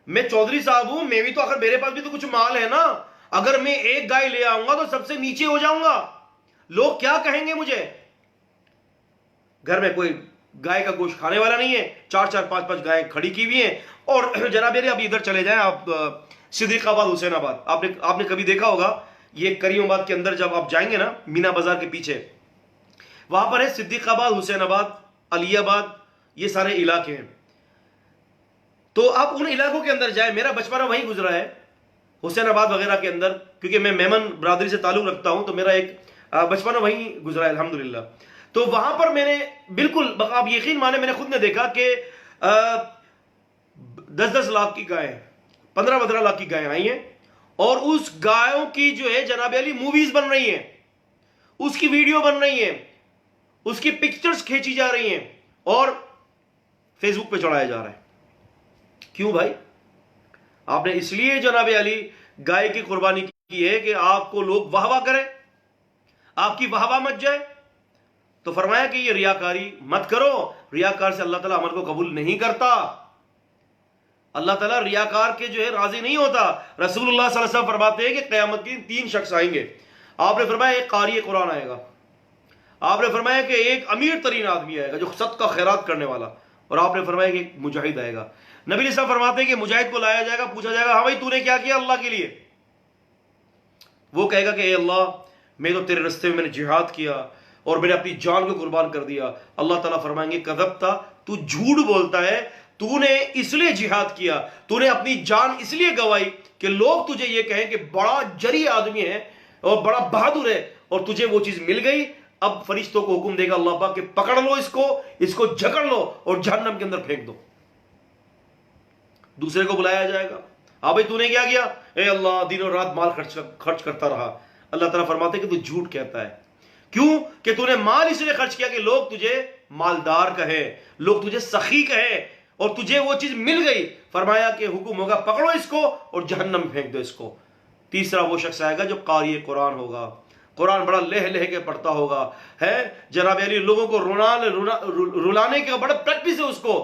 میں چودھری صاحب ہوں، میں بھی تو آخر میرے پاس بھی تو کچھ مال ہے نا. اگر میں 1 گائے لے آؤں گا تو سب سے نیچے ہو جاؤں گا، لوگ کیا کہیں گے مجھے. گھر میں کوئی گائے کا گوشت کھانے والا نہیں ہے، 4-4 5-5 گائیں کھڑی کی ہوئی ہیں. اور جناب میرے اب ادھر چلے جائیں آپ، صدیق آباد، حسین آباد، آپ نے کبھی دیکھا ہوگا، یہ کریم آباد کے اندر جب آپ جائیں گے نا مینا بازار کے پیچھے، وہاں پر ہے صدیق آباد، حسین آباد، علی آباد، یہ سارے علاقے ہیں. تو آپ ان علاقوں کے اندر جائیں، میرا بچپنا وہیں گزرا ہے حسین آباد وغیرہ کے اندر، کیونکہ میں میمن برادری سے تعلق رکھتا ہوں تو میرا ایک بچپنا وہیں گزرا ہے الحمدللہ. تو وہاں پر میں نے بالکل، آپ یقین مانے، میں نے خود نے دیکھا کہ 10-10 لاکھ کی گائیں، 15-15 لاکھ کی گائیں آئی ہیں، اور اس گایوں کی جو ہے جناب علی موویز بن رہی ہیں، اس کی ویڈیو بن رہی ہیں، اس کی پکچرز کھینچی جا رہی ہیں اور فیس بک پہ چڑھایا جا رہا ہے. کیوں بھائی؟ آپ نے اس لیے جناب علی گائے کی قربانی کی ہے کہ آپ کو لوگ واہ واہ کریں، آپ کی واہ واہ مچ جائے. تو فرمایا کہ یہ ریاکاری مت کرو، ریاکار سے اللہ تعالیٰ عمل کو قبول نہیں کرتا. اللہ تعالیٰ ریاکار کے جو ہے راضی نہیں ہوتا. رسول اللہ صلی اللہ علیہ وسلم فرماتے ہیں کہ قیامت کے 3 شخص آئیں گے. آپ نے فرمایا ایک قاری قرآن آئے گا، آپ نے فرمایا کہ ایک امیر ترین آدمی آئے گا جو صدقہ خیرات کرنے والا، اور آپ نے فرمایا کہ ایک مجاہد آئے گا. نبی علیہ السلام فرماتے ہیں کہ مجاہد کو لایا جائے گا، پوچھا جائے گا ہاں بھائی تو نے کیا کیا اللہ کے لیے؟ وہ کہے گا کہ اے اللہ میں تو تیرے راستے میں نے جہاد کیا اور میں نے اپنی جان کو قربان کر دیا. اللہ تعالیٰ فرمائیں گے کذبتا، تو جھوٹ بولتا ہے، تو نے اس لیے جہاد کیا، تو نے اپنی جان اس لیے گوائی کہ لوگ تجھے یہ کہیں کہ بڑا جری آدمی ہے اور بڑا بہادر ہے، اور تجھے وہ چیز مل گئی۔ اب فرشتوں کو حکم دے گا اللہ پاک کہ پکڑ لو اس کو جکڑ لو اور جہنم کے اندر پھینک دو۔ دوسرے کو بلایا جائے گا، ہاں بھائی تو نے کیا کیا؟ اے اللہ دن اور رات مال خرچ کرتا رہا۔ اللہ تعالیٰ فرماتے ہیں کہ تو جھوٹ کہتا ہے، کیوں کہ تو نے مال اس لیے خرچ کیا کہ لوگ تجھے مالدار کہے، لوگ تجھے سخی کہے، اور تجھے وہ چیز مل گئی۔ فرمایا کہ حکم ہوگا پکڑو اس کو اور جہنم میں پھینک دو اس کو۔ تیسرا وہ شخص آئے گا جو قاری قرآن ہوگا، قرآن بڑا لہ کے پڑھتا ہوگا، ہے جناب علی لوگوں کو رلانے کا بڑا پریکٹس ہے اس کو۔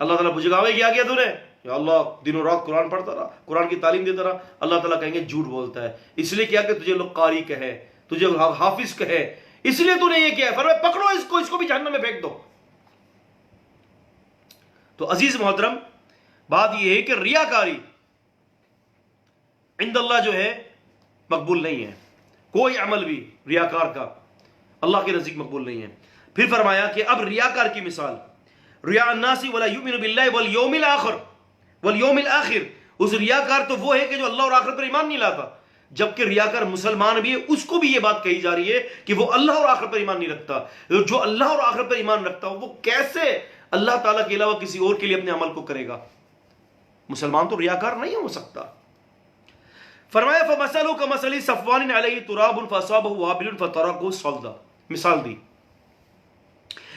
اللہ تعالیٰ پوچھے گا بھائی کیا کیا تو نے؟ یا اللہ دن و رات قرآن پڑھتا رہا، قرآن کی تعلیم دیتا رہا۔ اللہ تعالیٰ کہیں گے جھوٹ بولتا ہے، اس لیے کیا کہ تجھے لوگ قاری کہے، تجھے حافظ کہے، اس لیے تو نے یہ کیا ہے۔ فرمایا پکڑو اس کو بھی جہنم میں پھینک دو۔ تو عزیز محترم بات یہ ہے کہ ریاکاری عند اللہ جو ہے مقبول نہیں ہے، کوئی عمل بھی ریاکار کا اللہ کے نزدیک مقبول نہیں ہے۔ پھر فرمایا کہ اب ریاکار کی مثال، ریاء الناس ولا یؤمن باللہ والیوم الآخر، اس ریاکار تو وہ ہے کہ جو اللہ اور آخرت پر ایمان نہیں لاتا، جبکہ ریاکار مسلمان بھی ہے، اس کو بھی یہ بات کہی جا رہی ہے کہ وہ اللہ اور آخرت پر ایمان نہیں رکھتا۔ جو اللہ اور آخرت پر ایمان رکھتا ہو وہ کیسے اللہ تعالیٰ کے علاوہ کسی اور کے لیے اپنے عمل کو کرے گا؟ مسلمان تو ریاکار نہیں ہو سکتا۔ فرمایا فَمَثَلُهُ كَمَثَلِ صَفْوَانٍ عَلَيْهِ تُرَابٌ فَأَصَابَهُ وَابِلٌ فَتَرَكَهُ صَلْدًا، مثال دی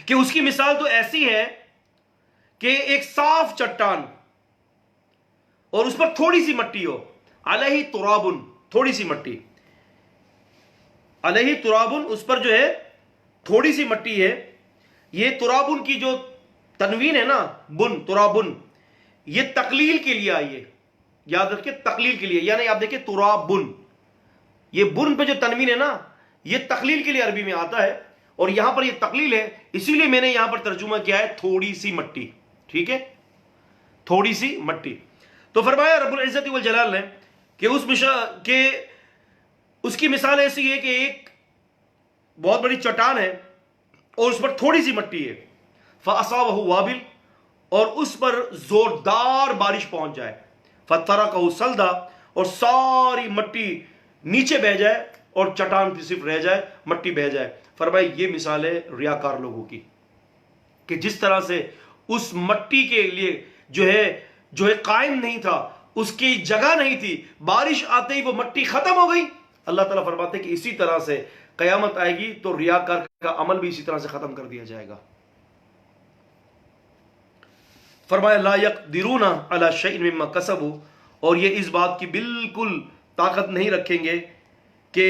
کہ اس کی مثال تو ایسی ہے کہ ایک صاف چٹان اور اس پر تھوڑی سی مٹی ہو، علیہ ترابن، تھوڑی سی مٹی، علیہ ترابن، اس پر جو ہے تھوڑی سی مٹی ہے۔ یہ ترابن کی جو تنوین ہے نا، بن ترابن، یہ تقلیل کے لیے آئی ہے، یاد رکھیں تقلیل کے لیے، یعنی آپ دیکھیں ترابن، یہ بن پہ جو تنوین ہے نا یہ تقلیل کے لیے عربی میں آتا ہے، اور یہاں پر یہ تقلیل ہے، اسی لیے میں نے یہاں پر ترجمہ کیا ہے تھوڑی سی مٹی، ٹھیک ہے، تھوڑی سی مٹی۔ تو فرمایا رب العزت والجلال نے کہ اس کی مثال ایسی ہے کہ ایک بہت بڑی چٹان ہے اور اس پر تھوڑی سی مٹی ہے، فَأَصَابَهُ وَابِلٌ، اور اس پر زوردار بارش پہنچ جائے، فَتَرَكَهُ صَلْدًا، اور ساری مٹی نیچے بہ جائے اور چٹان پہ صرف رہ جائے، مٹی بہ جائے۔ فرمایا یہ مثال ہے ریاکار لوگوں کی، کہ جس طرح سے اس مٹی کے لیے جو ہے قائم نہیں تھا، اس کی جگہ نہیں تھی، بارش آتے ہی وہ مٹی ختم ہو گئی۔ اللہ تعالیٰ فرماتے ہیں کہ اسی طرح سے قیامت آئے گی تو ریاکار کا عمل بھی اسی طرح سے ختم کر دیا جائے گا۔ فرمایا لا یقدرون علی شیء مما کسبوا، اور یہ اس بات کی بالکل طاقت نہیں رکھیں گے کہ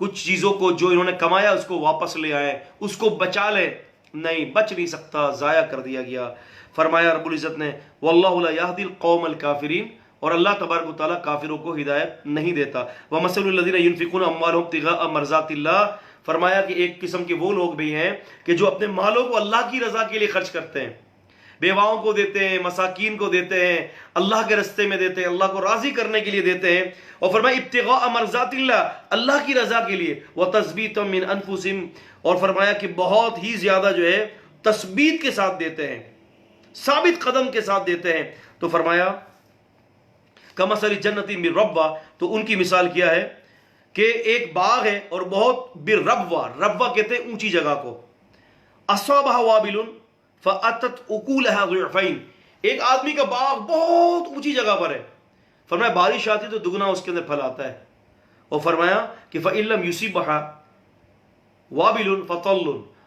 کچھ چیزوں کو جو انہوں نے کمایا اس کو واپس لے آئے، اس کو بچا لے، نہیں بچ نہیں سکتا، ضائع کر دیا گیا۔ فرمایا رب العزت نے واللہ لا یہدی القوم الکافرین، اور اللہ تبارک و تعالیٰ کافروں کو ہدایت نہیں دیتا۔ وَمَثَلُ الَّذِينَ يُنْفِقُونَ أَمْوَالَهُمْ ابْتِغَاءَ مَرْضَاتِ اللَّهِ، فرمایا کہ ایک قسم کے وہ لوگ بھی ہیں کہ جو اپنے مالوں کو اللہ کی رضا کے لیے خرچ کرتے ہیں، بیواؤں کو دیتے ہیں، مساکین کو دیتے ہیں، اللہ کے رستے میں دیتے ہیں، اللہ کو راضی کرنے کے لیے دیتے ہیں، اور فرمایا ابتغاء مرضات اللہ، اللہ کی رضا کے لیے، وتثبیتا من انفسہم، اور فرمایا کہ بہت ہی زیادہ جو ہے تثبیت کے ساتھ دیتے ہیں، ثابت قدم کے ساتھ دیتے ہیں۔ تو فرمایا کمثل جنت بربوہ، تو ان کی مثال کیا ہے کہ ایک باغ ہے اور بہت بربوہ، ربوہ کہتے ہیں اونچی جگہ کو، اصابہ وابل فاتت اکولها ضعفین، ایک آدمی کا باغ بہت اونچی جگہ پر ہے، فرمایا بارش آتی تو دگنا اس کے اندر پھل آتا ہے، اور فرمایا کہ فإن لم يصبها وابل فطل،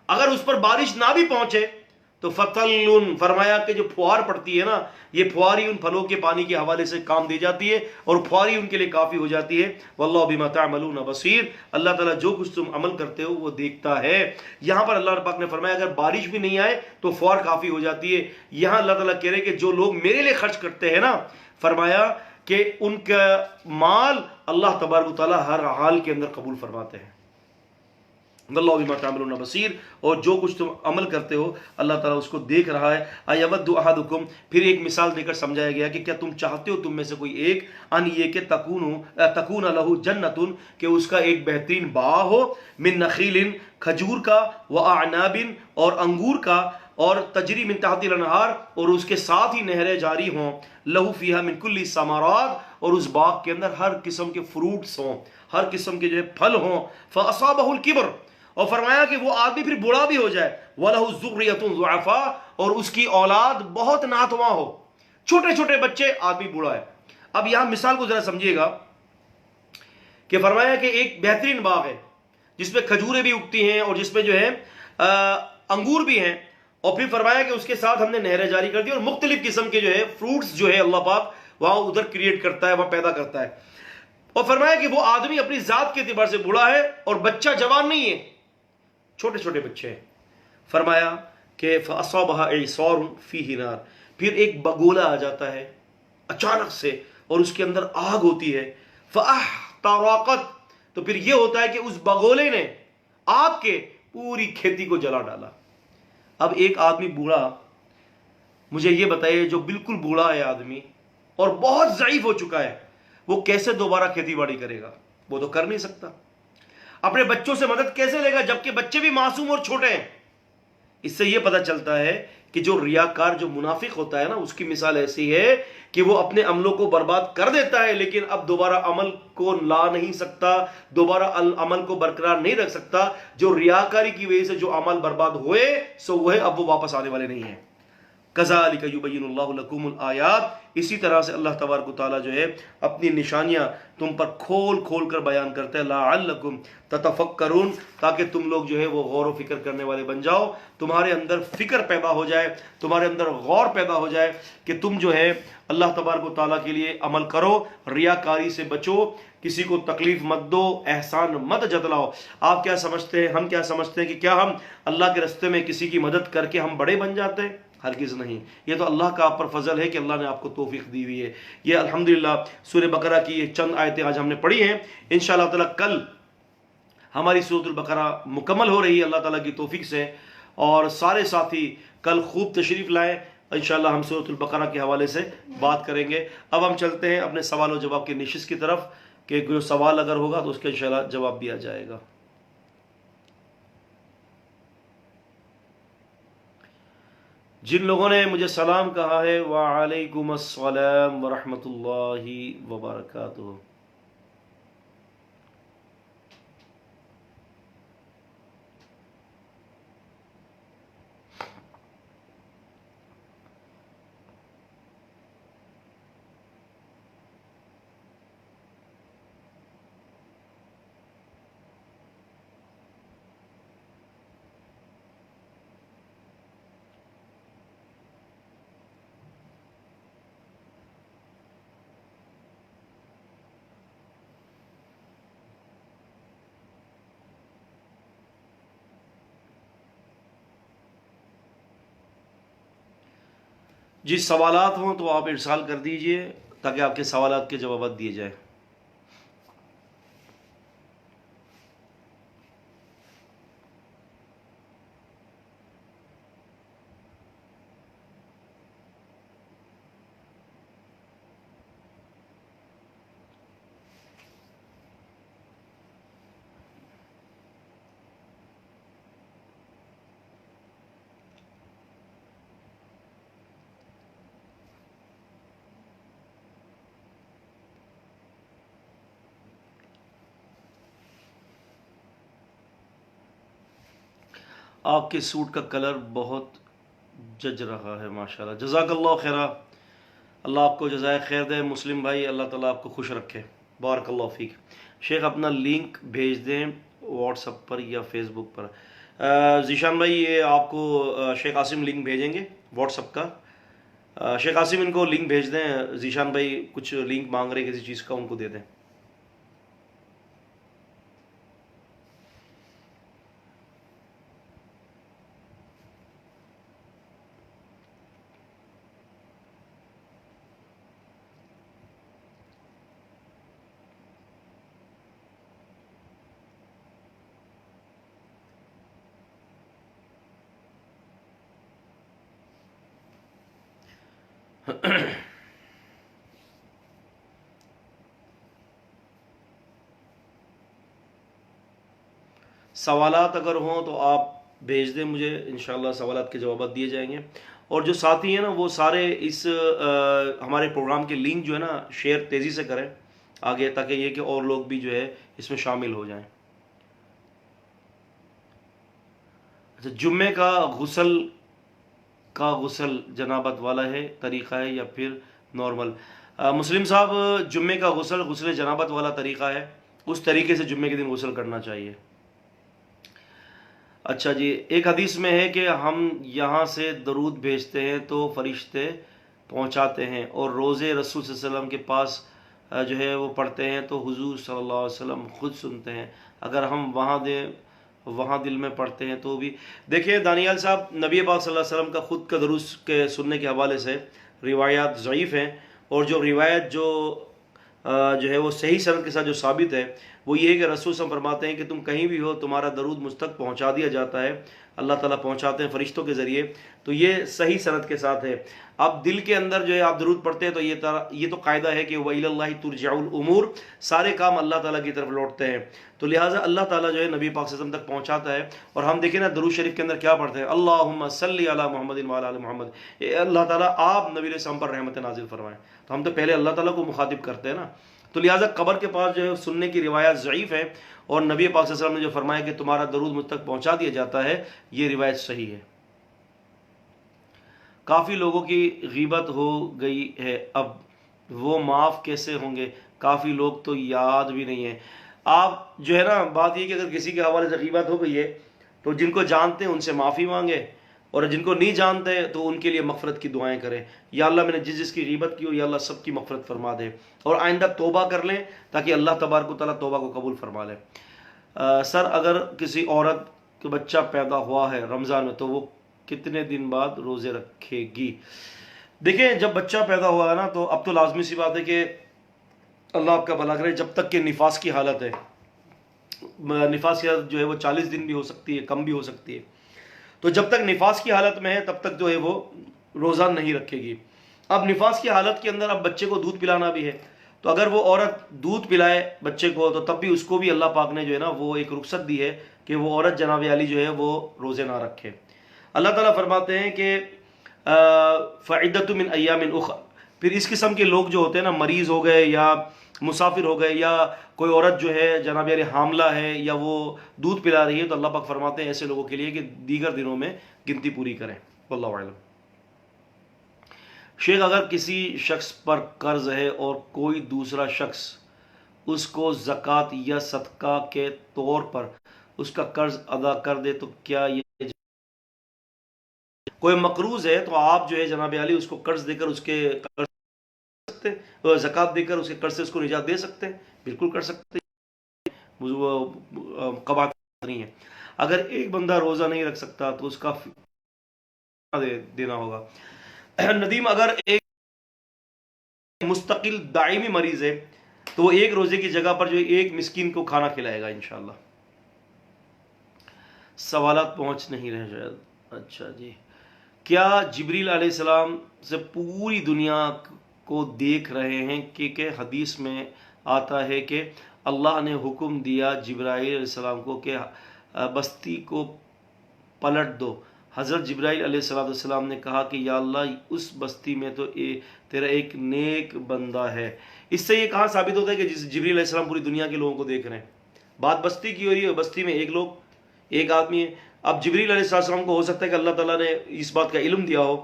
اگر اس پر بارش نہ بھی پہنچے تو فطل، فرمایا کہ جو پھوار پڑتی ہے نا، یہ پھواری ان پھلوں کے پانی کے حوالے سے کام دی جاتی ہے اور پھواری ان کے لیے کافی ہو جاتی ہے۔ واللہ بما تعملون بصیر، اللہ تعالیٰ جو کچھ تم عمل کرتے ہو وہ دیکھتا ہے۔ یہاں پر اللہ پاک نے فرمایا اگر بارش بھی نہیں آئے تو پھوار کافی ہو جاتی ہے۔ یہاں اللہ تعالیٰ کہہ رہے کہ جو لوگ میرے لیے خرچ کرتے ہیں نا، فرمایا کہ ان کا مال اللہ تبارک و تعالیٰ ہر حال کے اندر قبول فرماتے ہیں۔ واللہ بما تعملون بصیر، اور جو کچھ تم عمل کرتے ہو اللہ تعالیٰ اس کو دیکھ رہا ہے۔ ایود احدکم، پھر ایک مثال دے کر سمجھایا گیا کہ کیا تم چاہتے ہو تم میں سے کوئی ایک، ان یہ کہ تکون لہ جنت، کہ اس کا ایک بہترین باغ ہو، من نخیل، کھجور کا، واعناب، اور انگور کا، اور تجری من تحتی الانہار، اور اس کے ساتھ ہی نہریں جاری ہوں، لہو فیہا من کل ثمرات، اور اس باغ کے اندر ہر قسم کے فروٹس ہوں، ہر قسم کے جو ہے پھل ہوں، فاصابہ الکبر، اور فرمایا کہ وہ آدمی پھر بوڑھا بھی ہو جائے، وَلَهُ ذُرِّيَّةٌ ضُعَفَاء، اور اس کی اولاد بہت ناتواں ہو، چھوٹے چھوٹے بچے، آدمی بوڑھا ہے۔ اب یہاں مثال کو ذرا سمجھیے گا کہ فرمایا کہ ایک بہترین باغ ہے جس میں کھجوریں بھی اگتی ہیں اور جس میں جو ہے انگور بھی ہیں، اور پھر فرمایا کہ اس کے ساتھ ہم نے نہریں جاری کر دی، اور مختلف قسم کے جو ہے فروٹس جو ہے اللہ پاک وہاں ادھر کریٹ کرتا ہے، وہاں پیدا کرتا ہے، اور فرمایا کہ وہ آدمی اپنی ذات کے اعتبار سے بوڑھا ہے اور بچہ جوان نہیں ہے، چھوٹے چھوٹے بچے ہیں۔ فرمایا کہ فَأَصَابَهَا إِعْصَارٌ فِيهِ نَارٌ، پھر ایک بگولا آ جاتا ہے اچانک سے اور اس کے اندر آگ ہوتی ہے، فَأَحْتَرَقَتْ، تو پھر یہ ہوتا ہے کہ اس بگولے نے آگ کے پوری کھیتی کو جلا ڈالا۔ اب ایک آدمی بوڑھا، مجھے یہ بتائیے جو بالکل بوڑھا ہے آدمی اور بہت ضعیف ہو چکا ہے، وہ کیسے دوبارہ کھیتی باڑی کرے گا؟ وہ تو کر نہیں سکتا۔ اپنے بچوں سے مدد کیسے لے گا جبکہ بچے بھی معصوم اور چھوٹے ہیں؟ اس سے یہ پتہ چلتا ہے کہ جو ریاکار، جو منافق ہوتا ہے نا، اس کی مثال ایسی ہے کہ وہ اپنے عملوں کو برباد کر دیتا ہے لیکن اب دوبارہ عمل کو لا نہیں سکتا، دوبارہ عمل کو برقرار نہیں رکھ سکتا۔ جو ریاکاری کی وجہ سے جو عمل برباد ہوئے سو وہ اب وہ واپس آنے والے نہیں ہیں۔ کذالک یبین اللہ لکم الآیات، اسی طرح سے اللہ تبارک و تعالیٰ جو ہے اپنی نشانیاں تم پر کھول کھول کر بیان کرتے ہیں، لعلکم تتفکرون، تاکہ تم لوگ جو ہے وہ غور و فکر کرنے والے بن جاؤ، تمہارے اندر فکر پیدا ہو جائے، تمہارے اندر غور پیدا ہو جائے کہ تم جو ہے اللہ تبارک و تعالیٰ کے لیے عمل کرو، ریاکاری سے بچو، کسی کو تکلیف مت دو، احسان مت جتلاؤ۔ آپ کیا سمجھتے ہیں، ہم کیا سمجھتے ہیں کہ کیا ہم اللہ کے راستے میں کسی کی مدد کر کے ہم بڑے بن جاتے ہیں؟ ہرگز نہیں۔ یہ تو اللہ کا آپ پر فضل ہے کہ اللہ نے آپ کو توفیق دی ہوئی ہے۔ یہ الحمدللہ سورہ بقرہ کی یہ چند آیتیں آج ہم نے پڑھی ہیں، انشاءاللہ تعالی کل ہماری سورۃ البقرہ مکمل ہو رہی ہے اللہ تعالیٰ کی توفیق سے، اور سارے ساتھی کل خوب تشریف لائیں، انشاءاللہ ہم سورۃ البقرہ کے حوالے سے بات کریں گے۔ اب ہم چلتے ہیں اپنے سوال و جواب کی نشست کی طرف، کہ کوئی سوال اگر ہوگا تو اس کا انشاءاللہ جواب دیا جائے گا۔ جن لوگوں نے مجھے سلام کہا ہے، وعلیکم السلام ورحمۃ اللہ وبرکاتہ۔ جی سوالات ہوں تو آپ ارسال کر دیجئے تاکہ آپ کے سوالات کے جوابات دیے جائیں۔ آپ کے سوٹ کا کلر بہت جج رہا ہے، ماشاءاللہ، جزاک اللہ خیرہ، اللہ آپ کو جزائے خیر دے مسلم بھائی، اللہ تعالیٰ آپ کو خوش رکھے، بارک اللہ فیک۔ شیخ اپنا لنک بھیج دیں واٹس ایپ پر یا فیس بک پر۔ ذیشان بھائی یہ آپ کو شیخ عاصم لنک بھیجیں گے واٹس ایپ کا، شیخ عاصم ان کو لنک بھیج دیں، ذیشان بھائی کچھ لنک مانگ رہے کسی چیز کا، ان کو دے دیں۔ سوالات اگر ہوں تو آپ بھیج دیں مجھے، انشاءاللہ سوالات کے جوابات دیے جائیں گے. اور جو ساتھی ہیں نا وہ سارے اس ہمارے پروگرام کے لنک جو ہے نا شیئر تیزی سے کریں آگے، تاکہ یہ کہ اور لوگ بھی جو ہے اس میں شامل ہو جائیں. اچھا، جمعے کا غسل جنابت والا ہے طریقہ ہے یا پھر نارمل؟ مسلم صاحب، جمعے کا غسل جنابت والا طریقہ ہے، اس طریقے سے جمعے کے دن غسل کرنا چاہیے. اچھا جی، ایک حدیث میں ہے کہ ہم یہاں سے درود بھیجتے ہیں تو فرشتے پہنچاتے ہیں، اور روزے رسول صلی اللہ علیہ وسلم کے پاس جو ہے وہ پڑھتے ہیں تو حضور صلی اللہ علیہ وسلم خود سنتے ہیں. اگر ہم وہاں دل میں پڑھتے ہیں تو بھی. دیکھیں دانیال صاحب، نبی پاک صلی اللہ علیہ وسلم کا خود کا درود کے سننے کے حوالے سے روایات ضعیف ہیں، اور جو روایت جو ہے وہ صحیح سند کے ساتھ جو ثابت ہے وہ یہ ہے کہ رسول صلی اللہ علیہ وسلم فرماتے ہیں کہ تم کہیں بھی ہو تمہارا درود مجھ تک پہنچا دیا جاتا ہے، اللہ تعالیٰ پہنچاتے ہیں فرشتوں کے ذریعے. تو یہ صحیح سند کے ساتھ ہے. اب دل کے اندر جو ہے آپ درود پڑھتے ہیں تو یہ تو قاعدہ ہے کہ وَإِلَى اللَّهِ تُرْجَعُ الْأُمُورُ، سارے کام اللہ تعالیٰ کی طرف لوٹتے ہیں. تو لہٰذا اللہ تعالیٰ جو ہے نبی پاک صلی اللہ علیہ وسلم تک پہنچاتا ہے. اور ہم دیکھیں نا درود شریف کے اندر کیا پڑھتے ہیں، اللہم صلی علی محمد وعلی آل محمد، اے اللہ تعالیٰ آپ نبی علیہ السلام پر رحمت نازل فرمائیں. تو ہم تو پہلے اللہ تعالیٰ کو مخاطب کرتے ہیں نا. تو لہٰذا قبر کے پاس جو ہے سننے کی روایت ضعیف ہے، اور نبی پاک صلی اللہ علیہ وسلم نے جو فرمایا کہ تمہارا درود مجھ تک پہنچا دیا جاتا ہے، یہ روایت صحیح ہے. کافی لوگوں کی غیبت ہو گئی ہے، اب وہ معاف کیسے ہوں گے؟ کافی لوگ تو یاد بھی نہیں ہیں. آپ جو ہے نا بات یہ کہ اگر کسی کے حوالے سے غیبت ہو گئی ہے تو جن کو جانتے ہیں ان سے معافی مانگے، اور جن کو نہیں جانتے تو ان کے لیے مغفرت کی دعائیں کریں. یا اللہ میں نے جس کی غیبت کی ہو، یا اللہ سب کی مغفرت فرما دے، اور آئندہ توبہ کر لیں تاکہ اللہ تبارک و تعالیٰ توبہ کو قبول فرما لے. سر، اگر کسی عورت کا بچہ پیدا ہوا ہے رمضان میں تو وہ کتنے دن بعد روزے رکھے گی؟ دیکھیں جب بچہ پیدا ہوا ہے نا تو اب تو لازمی سی بات ہے کہ اللہ آپ کا بھلا کرے، جب تک کہ نفاس کی حالت ہے، نفاس کی حالت جو ہے وہ 40 دن بھی ہو سکتی ہے، کم بھی ہو سکتی ہے. تو جب تک نفاس کی حالت میں ہے تب تک جو ہے وہ روزہ نہیں رکھے گی. اب نفاس کی حالت کے اندر اب بچے کو دودھ پلانا بھی ہے، تو اگر وہ عورت دودھ پلائے بچے کو تو تب بھی اس کو بھی اللہ پاک نے جو ہے نا وہ ایک رخصت دی ہے کہ وہ عورت جناب علی جو ہے وہ روزے نہ رکھے. اللہ تعالیٰ فرماتے ہیں کہ فعدۃ من ایام اخر. پھر اس قسم کے لوگ جو ہوتے ہیں نا، مریض ہو گئے یا مسافر ہو گئے، یا کوئی عورت جو ہے جناب علی حاملہ ہے یا وہ دودھ پلا رہی ہے، تو اللہ پاک فرماتے ہیں ایسے لوگوں کے لیے کہ دیگر دنوں میں گنتی پوری کریں. واللہ اعلم. شیخ، اگر کسی شخص پر قرض ہے اور کوئی دوسرا شخص اس کو زکوٰۃ یا صدقہ کے طور پر اس کا قرض ادا کر دے تو کیا یہ کوئی مقروض ہے تو آپ جو ہے جناب علی اس کو قرض دے کر اس کے قرض سکتے، زکوٰۃ دے کر اس کے قرض سے اس کو نجات دے سکتے ہیں؟ بالکل کر سکتے ہیں، قباط نہیں ہے. اگر ایک بندہ روزہ نہیں رکھ سکتا تو اس کا دینا ہوگا. ندیم، اگر ایک مستقل دائمی مریض ہے تو وہ ایک روزے کی جگہ پر جو ایک مسکین کو کھانا کھلائے گا انشاءاللہ. سوالات پہنچ نہیں رہے شاید. اچھا جی، کیا جبریل علیہ السلام سے پوری دنیا کو دیکھ رہے ہیں؟ کہ حدیث میں آتا ہے کہ اللہ نے حکم دیا جبرائیل علیہ السلام کو کہ بستی کو پلٹ دو. حضرت جبرائیل علیہ السلام نے کہا کہ یا اللہ اس بستی میں تو تیرا ایک نیک بندہ ہے. اس سے یہ کہاں ثابت ہوتا ہے کہ جبرائیل علیہ السلام پوری دنیا کے لوگوں کو دیکھ رہے ہیں؟ بات بستی کی ہو رہی ہے، بستی میں ایک آدمی ہے. اب جبریل علیہ السلام کو ہو سکتا ہے کہ اللہ تعالیٰ نے اس بات کا علم دیا ہو،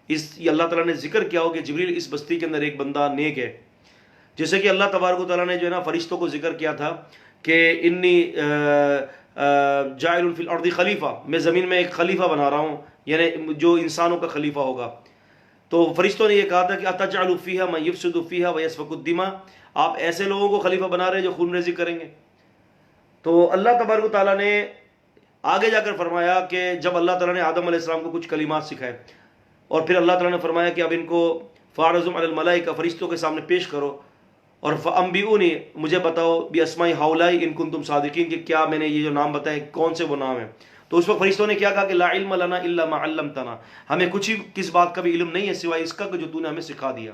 اللہ تعالیٰ نے ذکر کیا ہو کہ جبریل اس بستی کے اندر ایک بندہ نیک ہے. جیسے کہ اللہ تبارک و تعالیٰ نے جو ہے نا فرشتوں کو ذکر کیا تھا کہ انی جاعل فی الارض خلیفہ، میں زمین میں ایک خلیفہ بنا رہا ہوں، یعنی جو انسانوں کا خلیفہ ہوگا. تو فرشتوں نے یہ کہا تھا کہ اتجعل فیہا من یفسد فیہا ویسفک الدماء، آپ ایسے لوگوں کو خلیفہ بنا رہے ہیں جو خون ریزی کریں گے. تو اللہ تبارک و تعالیٰ نے آگے جا کر فرمایا کہ جب اللہ تعالیٰ نے آدم علیہ السلام کو کچھ کلمات سکھائے اور پھر اللہ تعالیٰ نے فرمایا کہ اب ان کو فارزم علی الملائکہ، فرشتوں کے سامنے پیش کرو، اور فانبئونی، مجھے بتاؤ باسماء ہؤلاء ان کنتم صادقین، کہ کیا میں نے یہ جو نام بتائے کون سے وہ نام ہیں. تو اس وقت فرشتوں نے کیا کہا کہ لا علم لنا الا ما علمتنا، ہمیں کچھ ہی کس بات کا بھی علم نہیں ہے سوائے اس کا کہ جو تو نے ہمیں سکھا دیا.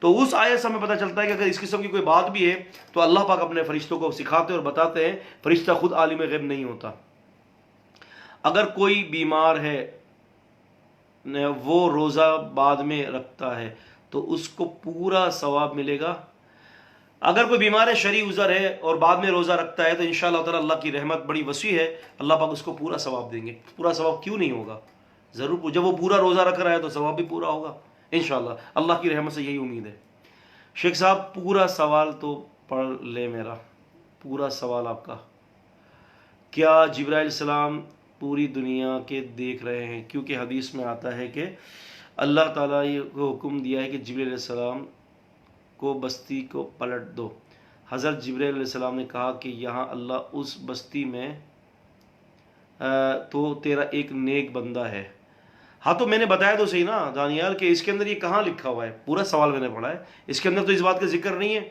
تو اس آیت سے ہمیں پتہ چلتا ہے کہ اگر اس قسم کی کوئی بات بھی ہے تو اللہ پاک اپنے فرشتوں کو سکھاتے اور بتاتے ہیں، فرشتہ خود عالم غیب نہیں ہوتا. اگر کوئی بیمار ہے وہ روزہ بعد میں رکھتا ہے تو اس کو پورا ثواب ملے گا. اگر کوئی بیمار ہے، شرعی عذر ہے اور بعد میں روزہ رکھتا ہے تو انشاءاللہ تعالی اللہ کی رحمت بڑی وسیع ہے، اللہ پاک اس کو پورا ثواب دیں گے. پورا ثواب کیوں نہیں ہوگا؟ ضرور، جب وہ پورا روزہ رکھ رہا ہے تو ثواب بھی پورا ہوگا انشاءاللہ. اللہ کی رحمت سے یہی امید ہے. شیخ صاحب پورا سوال تو پڑھ لے میرا، پورا سوال آپ کا. کیا جبرائیل علیہ السلام پوری دنیا کے دیکھ رہے ہیں؟ کیونکہ حدیث میں آتا ہے کہ اللہ تعالیٰ کو حکم دیا ہے کہ جبرائیل علیہ السلام کو بستی کو پلٹ دو. حضرت جبرائیل علیہ السلام نے کہا کہ یہاں اللہ اس بستی میں تو تیرا ایک نیک بندہ ہے. ہاں تو میں نے بتایا تو صحیح نا دانیال کہ اس کے اندر یہ کہاں لکھا ہوا ہے؟ پورا سوال میں نے پڑھا ہے، اس کے اندر تو اس بات کا ذکر نہیں ہے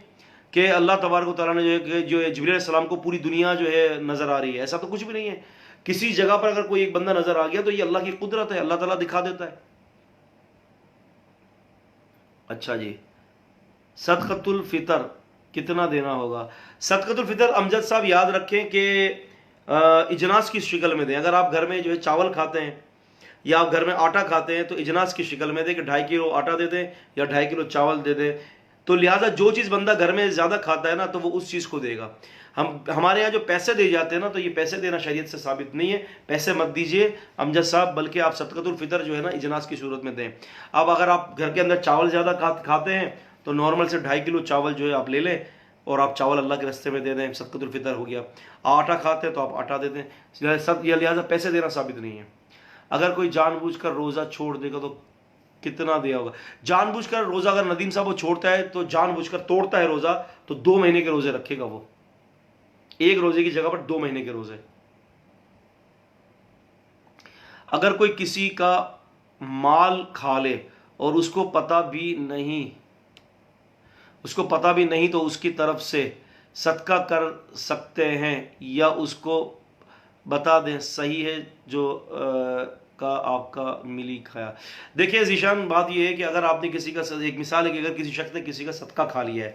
کہ اللہ تبارک و تعالیٰ نے جو ہے جبرائیل علیہ السلام کو پوری دنیا جو ہے نظر آ رہی ہے. ایسا تو کچھ بھی نہیں ہے. کسی جگہ پر اگر کوئی ایک بندہ نظر آ گیا تو یہ اللہ کی قدرت ہے، اللہ تعالیٰ دکھا دیتا ہے. اچھا جی، صدقۃ الفطر کتنا دینا ہوگا؟ صدقۃ الفطر امجد صاحب یاد رکھیں کہ اجناس کی شکل میں دیں. اگر آپ گھر میں جو ہے چاول کھاتے ہیں یا آپ گھر میں آٹا کھاتے ہیں تو اجناس کی شکل میں دیں کہ 2.5 کلو آٹا دے دیں یا 2.5 کلو چاول دے دیں. تو لہٰذا جو چیز بندہ گھر میں زیادہ کھاتا ہے نا تو وہ اس چیز کو دے گا. ہمارے یہاں جو پیسے دے جاتے ہیں نا تو یہ پیسے دینا شریعت سے ثابت نہیں ہے. پیسے مت دیجئے امجد صاحب، بلکہ آپ صدقۃ الفطر جو ہے نا اجناس کی صورت میں دیں. اب اگر آپ گھر کے اندر چاول زیادہ کھاتے ہیں تو نارمل سے 2.5 کلو چاول جو ہے آپ لے لیں اور آپ چاول اللہ کے راستے میں دے دیں، صدقۃ الفطر ہو گیا. آٹا کھاتے ہیں تو آپ آٹا دے دیں. لہٰذا پیسے دینا ثابت نہیں ہے. اگر کوئی جان بوجھ کر روزہ چھوڑ دے گا تو کتنا دیا ہوگا؟ جان بوجھ کر روزہ اگر ندیم صاحب وہ چھوڑتا ہے تو جان بوجھ کر توڑتا ہے روزہ تو 2 مہینے کے روزے رکھے گا. وہ ایک روزے کی جگہ پر 2 مہینے کے روزے. اگر کوئی کسی کا مال کھا لے اور اس کو پتہ بھی نہیں تو اس کی طرف سے صدقہ کر سکتے ہیں یا اس کو بتا دیں صحیح ہے جو کا آپ کا ملی کھایا؟ دیکھیں ذیشان، بات یہ ہے کہ اگر آپ نے کسی کا ایک مثال ہے کہ اگر کسی شخص نے کسی کا صدقہ کھا لیا ہے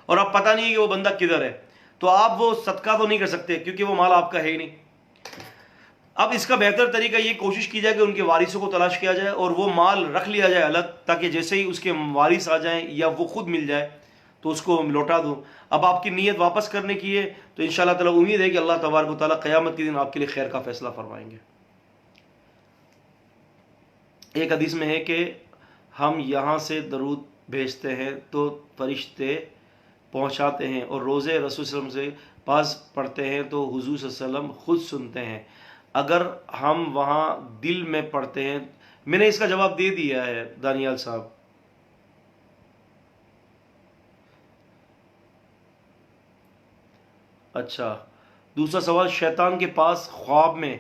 اور آپ پتہ نہیں کہ وہ بندہ کدھر ہے تو آپ وہ صدقہ تو نہیں کر سکتے کیونکہ وہ مال آپ کا ہے ہی نہیں. اب اس کا بہتر طریقہ یہ کوشش کی جائے کہ ان کے وارثوں کو تلاش کیا جائے اور وہ مال رکھ لیا جائے الگ، تاکہ جیسے ہی اس کے وارث آ جائیں یا وہ خود مل جائے تو اس کو لوٹا دو. اب آپ کی نیت واپس کرنے کی ہے تو انشاءاللہ تعالی امید ہے کہ اللہ تبارک و تعالیٰ قیامت کے دن آپ کے لیے خیر کا فیصلہ فرمائیں گے. ایک حدیث میں ہے کہ ہم یہاں سے درود بھیجتے ہیں تو فرشتے پہنچاتے ہیں اور روزے رسول صلی اللہ علیہ وسلم سے پاس پڑھتے ہیں تو حضور صلی اللہ علیہ وسلم خود سنتے ہیں. اگر ہم وہاں دل میں پڑھتے ہیں، میں نے اس کا جواب دے دیا ہے دانیال صاحب. اچھا، دوسرا سوال، شیطان کے پاس خواب میں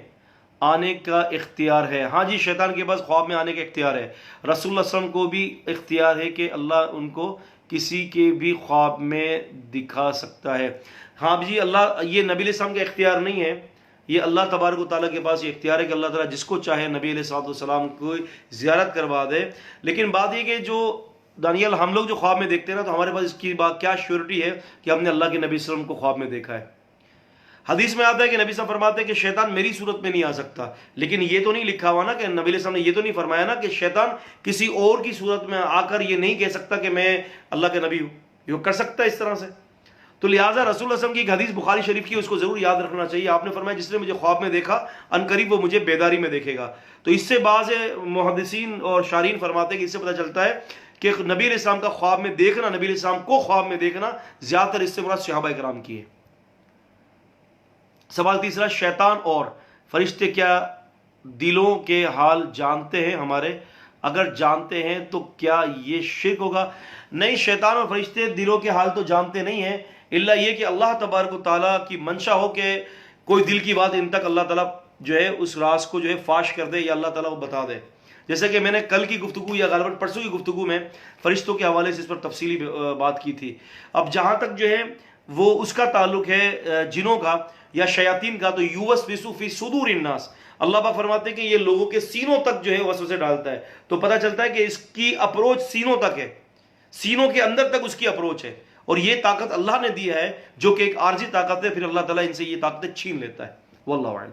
آنے کا اختیار ہے؟ ہاں جی، شیطان کے پاس خواب میں آنے کا اختیار ہے. رسول اللہ صلی اللہ علیہ وسلم کو بھی اختیار ہے کہ اللہ ان کو کسی کے بھی خواب میں دکھا سکتا ہے. ہاں جی، اللہ، یہ نبی علیہ السلام کا اختیار نہیں ہے، یہ اللہ تبارک و تعالیٰ کے پاس یہ اختیار ہے کہ اللہ تعالیٰ جس کو چاہے نبی علیہ السلام کو زیارت کروا دے. لیکن بات یہ کہ جو دانیال ہم لوگ جو خواب میں دیکھتے ہیں نا تو ہمارے پاس اس کی بات کیا شیورٹی ہے کہ ہم نے اللہ کے نبی صلی اللہ علیہ وسلم کو خواب میں دیکھا ہے. حدیث میں آتا ہے کہ نبی صلی اللہ علیہ وسلم فرماتے ہیں کہ شیطان میری صورت میں نہیں آ سکتا، لیکن یہ تو نہیں لکھا ہوا نا کہ نبی علیہ السلام نے یہ تو نہیں فرمایا نا کہ شیطان کسی اور کی صورت میں آ کر یہ نہیں کہہ سکتا کہ میں اللہ کے نبی ہوں. یہ کر سکتا ہے اس طرح سے. تو لہٰذا رسول اللہ صلی اللہ علیہ وسلم کی ایک حدیث بخاری شریف کی، اس کو ضرور یاد رکھنا چاہیے. آپ نے فرمایا جس نے مجھے خواب میں دیکھا ان قریب وہ مجھے بیداری میں دیکھے گا. تو اس سے بعض محدثین اور شارحین فرماتے ہیں کہ اس سے پتہ چلتا ہے کہ نبی علیہ السلام کا خواب میں دیکھنا، نبی علیہ السلام کو خواب میں دیکھنا، زیادہ تر اس سے مراد صحابہ کرام کی ہے. سوال تیسرا، شیطان اور فرشتے کیا دلوں کے حال جانتے ہیں ہمارے؟ اگر جانتے ہیں تو کیا یہ شرک ہوگا؟ نہیں، شیطان اور فرشتے دلوں کے حال تو جانتے نہیں ہیں، الا یہ کہ اللہ تبارک و تعالیٰ کی منشا ہو کہ کوئی دل کی بات ان تک اللہ تعالیٰ جو ہے اس راز کو جو ہے فاش کر دے یا اللہ تعالیٰ کو بتا دے. جیسے کہ میں نے کل کی گفتگو یا غالباً پرسوں کی گفتگو میں فرشتوں کے حوالے سے اس پر تفصیلی بات کی تھی. اب جہاں تک جو ہے وہ اس کا تعلق ہے جنوں کا یا شیاطین کا، تو یوسوسو فی صدور الناس، اللہ پاک فرماتے ہیں کہ یہ لوگوں کے سینوں تک جو ہے وسوسے ڈالتا ہے. تو پتہ چلتا ہے کہ اس کی اپروچ سینوں تک ہے، سینوں کے اندر تک اس کی اپروچ ہے. اور یہ طاقت اللہ نے دی ہے جو کہ ایک عارضی طاقت ہے، پھر اللہ تعالیٰ ان سے یہ طاقتیں چھین لیتا ہے. واللہ اعلم.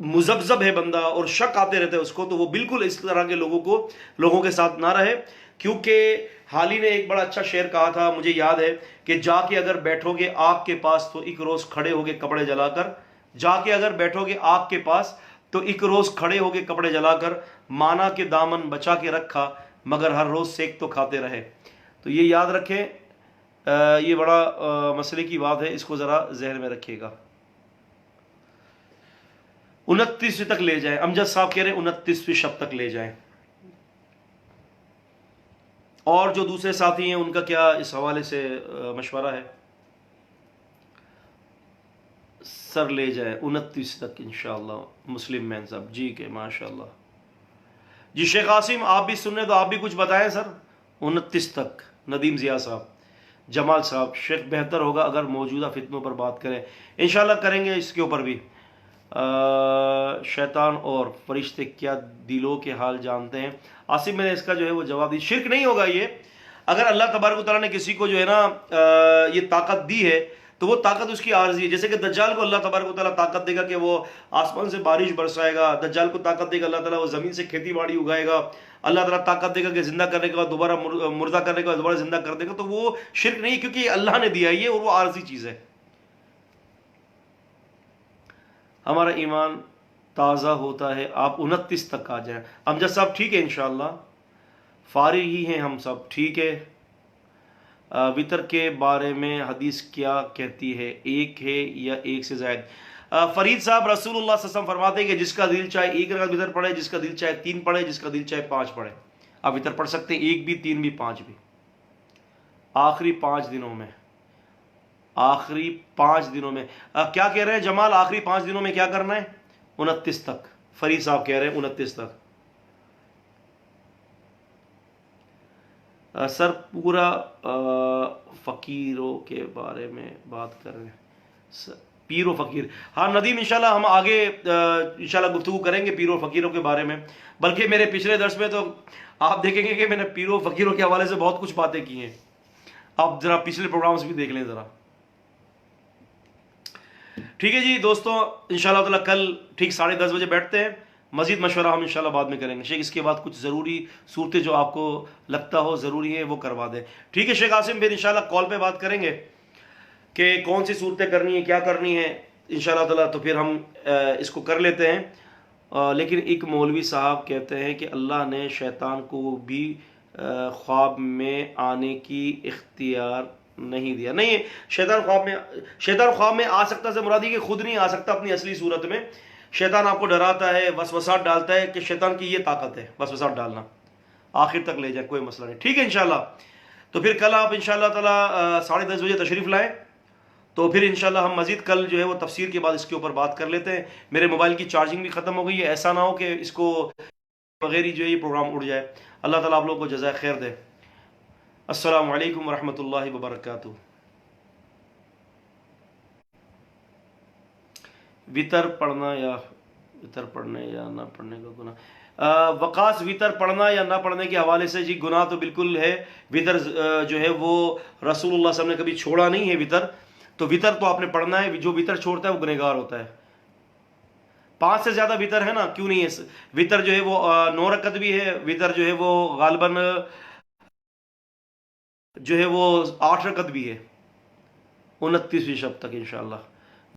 مزبزب ہے بندہ اور شک آتے رہتے ہیں اس کو، تو وہ بالکل اس طرح کے لوگوں کے ساتھ نہ رہے، کیونکہ حالی نے ایک بڑا اچھا شعر کہا تھا، مجھے یاد ہے کہ جا کے اگر بیٹھو گے آگ کے پاس تو ایک روز کھڑے ہوگے کپڑے جلا کر، جا کے اگر بیٹھو گے آگ کے پاس تو ایک روز کھڑے ہوگے کپڑے جلا کر، مانا کے دامن بچا کے رکھا مگر ہر روز سیک تو کھاتے رہے۔ تو یہ یاد رکھیں، یہ بڑا مسئلے کی بات ہے، اس کو ذرا ذہن میں رکھیے گا۔ 29 تک لے جائیں، امجد صاحب کہہ رہے ہیں 29ویں شب تک لے جائیں۔ اور جو دوسرے ساتھی ہیں ان کا کیا اس حوالے سے مشورہ ہے؟ سر لے جائیں 29 تک انشاءاللہ۔ مسلم مین صاحب جی کہ ماشاءاللہ جی۔ شیخ قاسم آپ بھی سننے تو آپ بھی کچھ بتائیں سر 29 تک۔ ندیم ضیاء صاحب، جمال صاحب، شیخ بہتر ہوگا اگر موجودہ فتنوں پر بات کریں، انشاءاللہ کریں گے اس کے اوپر بھی۔ شیطان اور فرشتے کیا دلوں کے حال جانتے ہیں؟ آصف میں نے اس کا جو ہے وہ جواب دی، شرک نہیں ہوگا یہ۔ اگر اللہ تبارک و تعالیٰ نے کسی کو جو ہے نا یہ طاقت دی ہے تو وہ طاقت اس کی عارضی ہے، جیسے کہ دجال کو اللہ تبارک و تعالیٰ طاقت دے گا کہ وہ آسمان سے بارش برسائے گا، دجال کو طاقت دے گا اللہ تعالیٰ وہ زمین سے کھیتی باڑی اگائے گا، اللہ تعالیٰ طاقت دے گا کہ زندہ کرنے کے بعد دوبارہ مردہ کرنے کے بعد دوبارہ زندہ کر دے گا، تو وہ شرک نہیں، کیونکہ یہ اللہ نے دیا ہے یہ، اور وہ عارضی چیز ہے۔ ہمارا ایمان تازہ ہوتا ہے، آپ 29 تک آ جائیں۔ امجد صاحب ٹھیک ہے انشاءاللہ، فارغ ہی ہیں ہم سب، ٹھیک ہے۔ وطر کے بارے میں حدیث کیا کہتی ہے، ایک ہے یا ایک سے زائد؟ فرید صاحب رسول اللہ صلی اللہ علیہ وسلم فرماتے ہیں کہ جس کا دل چاہے 1 رکعت وطر پڑھے، جس کا دل چاہے 3 پڑھے، جس کا دل چاہے 5 پڑھے۔ آپ وطر پڑھ سکتے ہیں 1 بھی، 3 بھی، 5 بھی، آخری 5 دنوں میں، آخری 5 دنوں میں۔ کیا کہہ رہے ہیں جمال، آخری 5 دنوں میں کیا کرنا ہے؟ 29 تک۔ فرید صاحب کہہ رہے ہیں 29 تک۔ سر پورا فقیروں کے بارے میں بات کر رہے ہیں، پیر و فقیر۔ ہاں ندیم انشاءاللہ ہم آگے انشاءاللہ گفتگو کریں گے پیر و فقیروں کے بارے میں، بلکہ میرے پچھلے درس میں تو آپ دیکھیں گے کہ میں نے پیر و فقیروں کے حوالے سے بہت کچھ باتیں کی ہیں، آپ ذرا پچھلے پروگرامز بھی دیکھ لیں ذرا۔ ٹھیک ہے جی دوستوں، انشاءاللہ تعالیٰ کل ٹھیک 10:30 بجے بیٹھتے ہیں، مزید مشورہ ہم انشاءاللہ بعد میں کریں گے۔ شیخ اس کے بعد کچھ ضروری صورتیں جو آپ کو لگتا ہو ضروری ہے وہ کروا دیں، ٹھیک ہے شیخ عاصم؟ پھر انشاءاللہ کال پہ بات کریں گے کہ کون سی صورتیں کرنی ہیں، کیا کرنی ہے انشاءاللہ تعالیٰ، تو پھر ہم اس کو کر لیتے ہیں۔ لیکن ایک مولوی صاحب کہتے ہیں کہ اللہ نے شیطان کو بھی خواب میں آنے کی اختیار نہیں دیا۔ نہیں، شیطان خواب میں آ سکتا سے مرادی کہ خود نہیں آ سکتا اپنی اصلی صورت میں، شیطان آپ کو ڈراتا ہے، وسوسات ڈالتا ہے، کہ شیطان کی یہ طاقت ہے وسوسات ڈالنا۔ آخر تک لے جائیں، کوئی مسئلہ نہیں، ٹھیک ہے انشاءاللہ۔ تو پھر کل آپ انشاءاللہ تعالیٰ 10:30 بجے تشریف لائیں، تو پھر انشاءاللہ ہم مزید کل جو ہے وہ تفسیر کے بعد اس کے اوپر بات کر لیتے ہیں۔ میرے موبائل کی چارجنگ بھی ختم ہو گئی ہے، ایسا نہ ہو کہ اس کو بغیر ہی جو ہے یہ پروگرام اڑ جائے۔ اللہ تعالیٰ آپ لوگوں کو جزائے خیر دے۔ السلام علیکم ورحمۃ اللہ وبرکاتہ۔ وطر پڑھنا یا وطر پڑھنے یا نہ پڑھنے کا گناہ؟ وقاص وطر پڑھنا یا نہ پڑھنے کے حوالے سے جی گناہ تو بالکل ہے، وطر جو ہے وہ رسول اللہ صلی اللہ علیہ وسلم نے کبھی چھوڑا نہیں ہے وطر، تو وطر تو آپ نے پڑھنا ہے، جو وطر چھوڑتا ہے وہ گنہگار ہوتا ہے۔ 5 سے زیادہ وطر ہے نا، کیوں نہیں ہے؟ وطر جو ہے وہ 9 رکعت بھی ہے، وطر جو ہے وہ غالباً جو ہے وہ 8 رکعت بھی ہے 29ویں شب تک انشاءاللہ۔